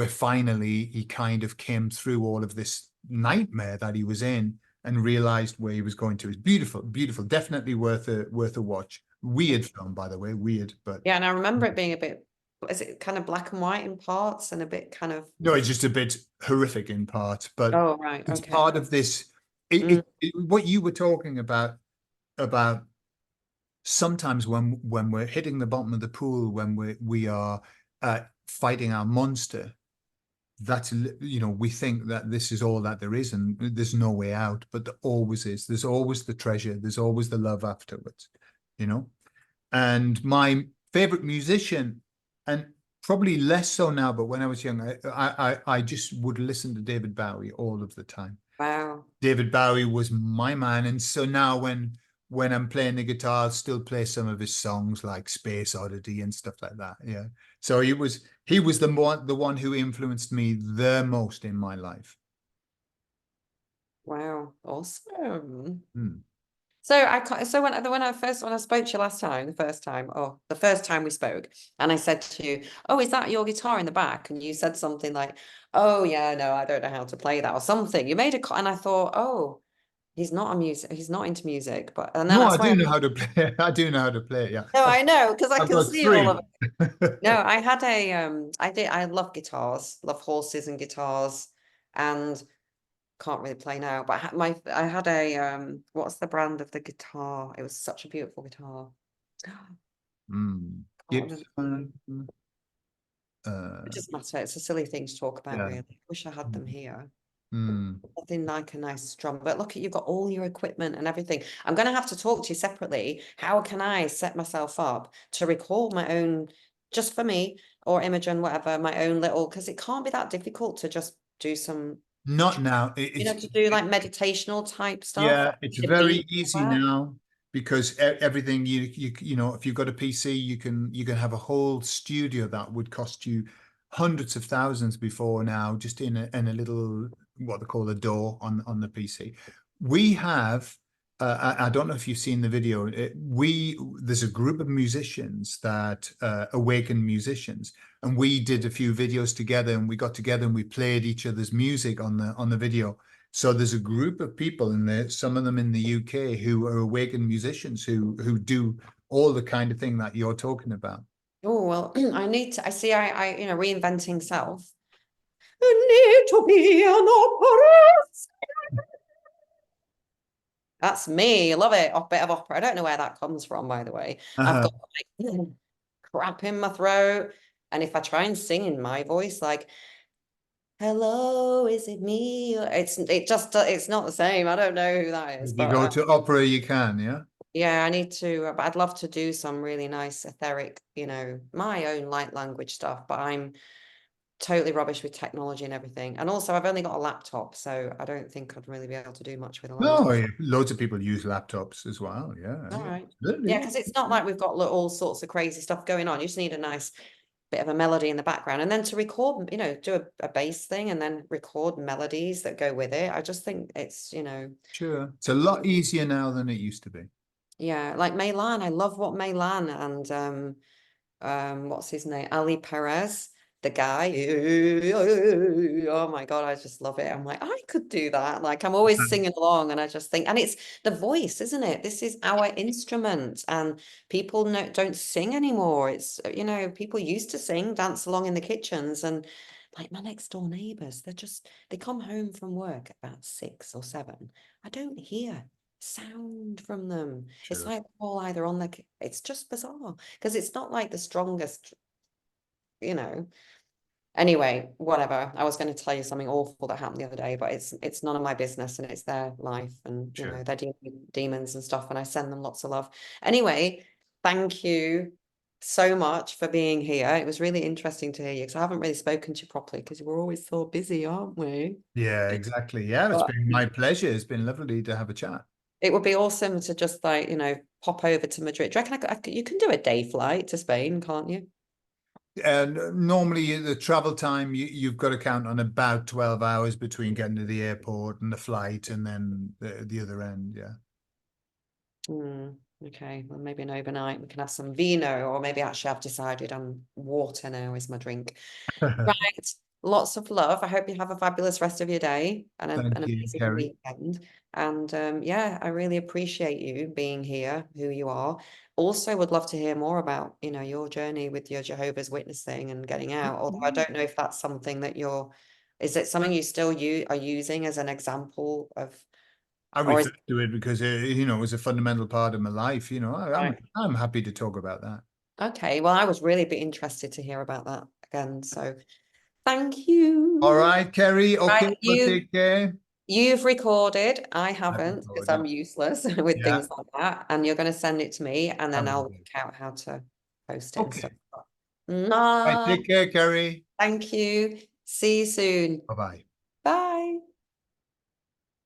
finally he kind of came through all of this nightmare that he was in and realized where he was going to. It's beautiful, beautiful, definitely worth a watch. Weird film, by the way, weird, but Yeah, and I remember it being a bit, is it kind of black and white in parts and a bit kind of, no, it's just a bit horrific in part, but oh, right, it's okay. part of this. Mm, What you were talking about sometimes when we're hitting the bottom of the pool, when we are fighting our monster, that's we think that this is all that there is and there's no way out, but there always is. There's always the treasure. There's always the love afterwards, you know. And my favorite musician, and probably less so now, but when I was young, I just would listen to David Bowie all of the time. wow. David Bowie was my man, and so now when I'm playing the guitar, I'll still play some of his songs like Space Oddity and stuff like that. Yeah. So he was the one who influenced me the most in my life. Wow. Awesome. Hmm. So when I spoke to you last time, the first time we spoke, and I said to you, "Oh, is that your guitar in the back?" And you said something like, "Oh yeah, no, I don't know how to play that," or something. You made and I thought, "Oh, he's not into music." But and then No, that's I why do know how to play. I do know how to play it. Yeah, no, I know because I I've can got see all of three. it. No, I had a I love guitars, love horses and guitars, and can't really play now, but I had a what's the brand of the guitar? It was such a beautiful guitar. Mm. Can't remember the Gibson. name. It Uh, doesn't matter. It's a silly thing to talk about, yeah. really. Wish I had them here. Mm. Nothing like a nice drum. But look at you've got all your equipment and everything. I'm gonna have to talk to you separately. How can I set myself up to record my own, just for me or Imogen, whatever, my own little, because it can't be that difficult to just do some, Not now. to do like meditational type stuff, Yeah, it's the very beat, all easy that. now because everything if you've got a PC, you can have a whole studio that would cost you hundreds of thousands before now, just in a little what they call a door on the PC. We have I don't know if you've seen the video. There's a group of musicians that awaken musicians, and we did a few videos together, and we got together and we played each other's music on the video. So there's a group of people in there, some of them in the UK, who are awakened musicians who do all the kind of thing that you're talking about. Oh, well, I see, reinventing self. I need to be an opera. That's me. Love it. A bit of opera. I don't know where that comes from, by the way. I've Uh-huh. got like crap in my throat. And if I try and sing in my voice, like, hello, is it me? It's not the same. I don't know who that is, If you but go to opera, you can, yeah. Yeah, I need to, but I'd love to do some really nice etheric, my own light language stuff, but I'm totally rubbish with technology and everything. And also I've only got a laptop, so I don't think I'd really be able to do much with a No, laptop. yeah, loads of people use laptops as well. Yeah, All yeah, right. Yeah, absolutely. because it's not like we've got all sorts of crazy stuff going on. You just need a nice bit of a melody in the background, and then to record, do a bass thing and then record melodies that go with it. I just think it's. Sure. It's a lot easier now than it used to be. Yeah, like Maylan. I love what Maylan and what's his name? Ali Perez, the guy. Oh my God, I just love it. I'm like, I could do that. Like I'm always singing along, and I just think, and it's the voice, isn't it? This is our instrument, and people don't sing anymore. It's people used to sing, dance along in the kitchens, and like my next door neighbors, they come home from work about 6 or 7. I don't hear sound from them. It's Sure. like they're all either on it's just bizarre because it's not like the strongest, you know. Anyway, whatever. I was going to tell you something awful that happened the other day, but it's none of my business and it's their life, and Sure. they're dealing with demons and stuff, and I send them lots of love. Anyway, thank you so much for being here. It was really interesting to hear you because I haven't really spoken to you properly because we're always so busy, aren't we? Yeah, exactly. Yeah, it's But been my pleasure. It's been lovely to have a chat. it would be awesome to just like, pop over to Madrid. Do you reckon you can do a day flight to Spain, can't you? And normally the travel time you've got to count on about 12 hours between getting to the airport and the flight and then the other end. Yeah. Okay, well, maybe an overnight. We can have some vino, or maybe actually I've decided water now is my drink. Right. Lots of love. I hope you have a fabulous rest of your day and an Thank you, amazing Kerry. weekend. And yeah, I really appreciate you being here, who you are. Also, would love to hear more about, your journey with your Jehovah's Witness thing and getting out. Although I don't know if that's something that is it something you still are using as an example of, I or is refer to it because it was a fundamental part of my life. right? I'm happy to talk about that. Okay, well, I was really be interested to hear about that again. So thank All you. right, Kerry. Right, Okay, well, take care. you've recorded. I I've haven't because recorded. I'm useless with Yeah. things like that. And you're going to send it to me, and I then will I'll do. work out how to post it and stuff. Okay. All right, Nah, take care, Kerry. thank you. See you soon. Bye bye.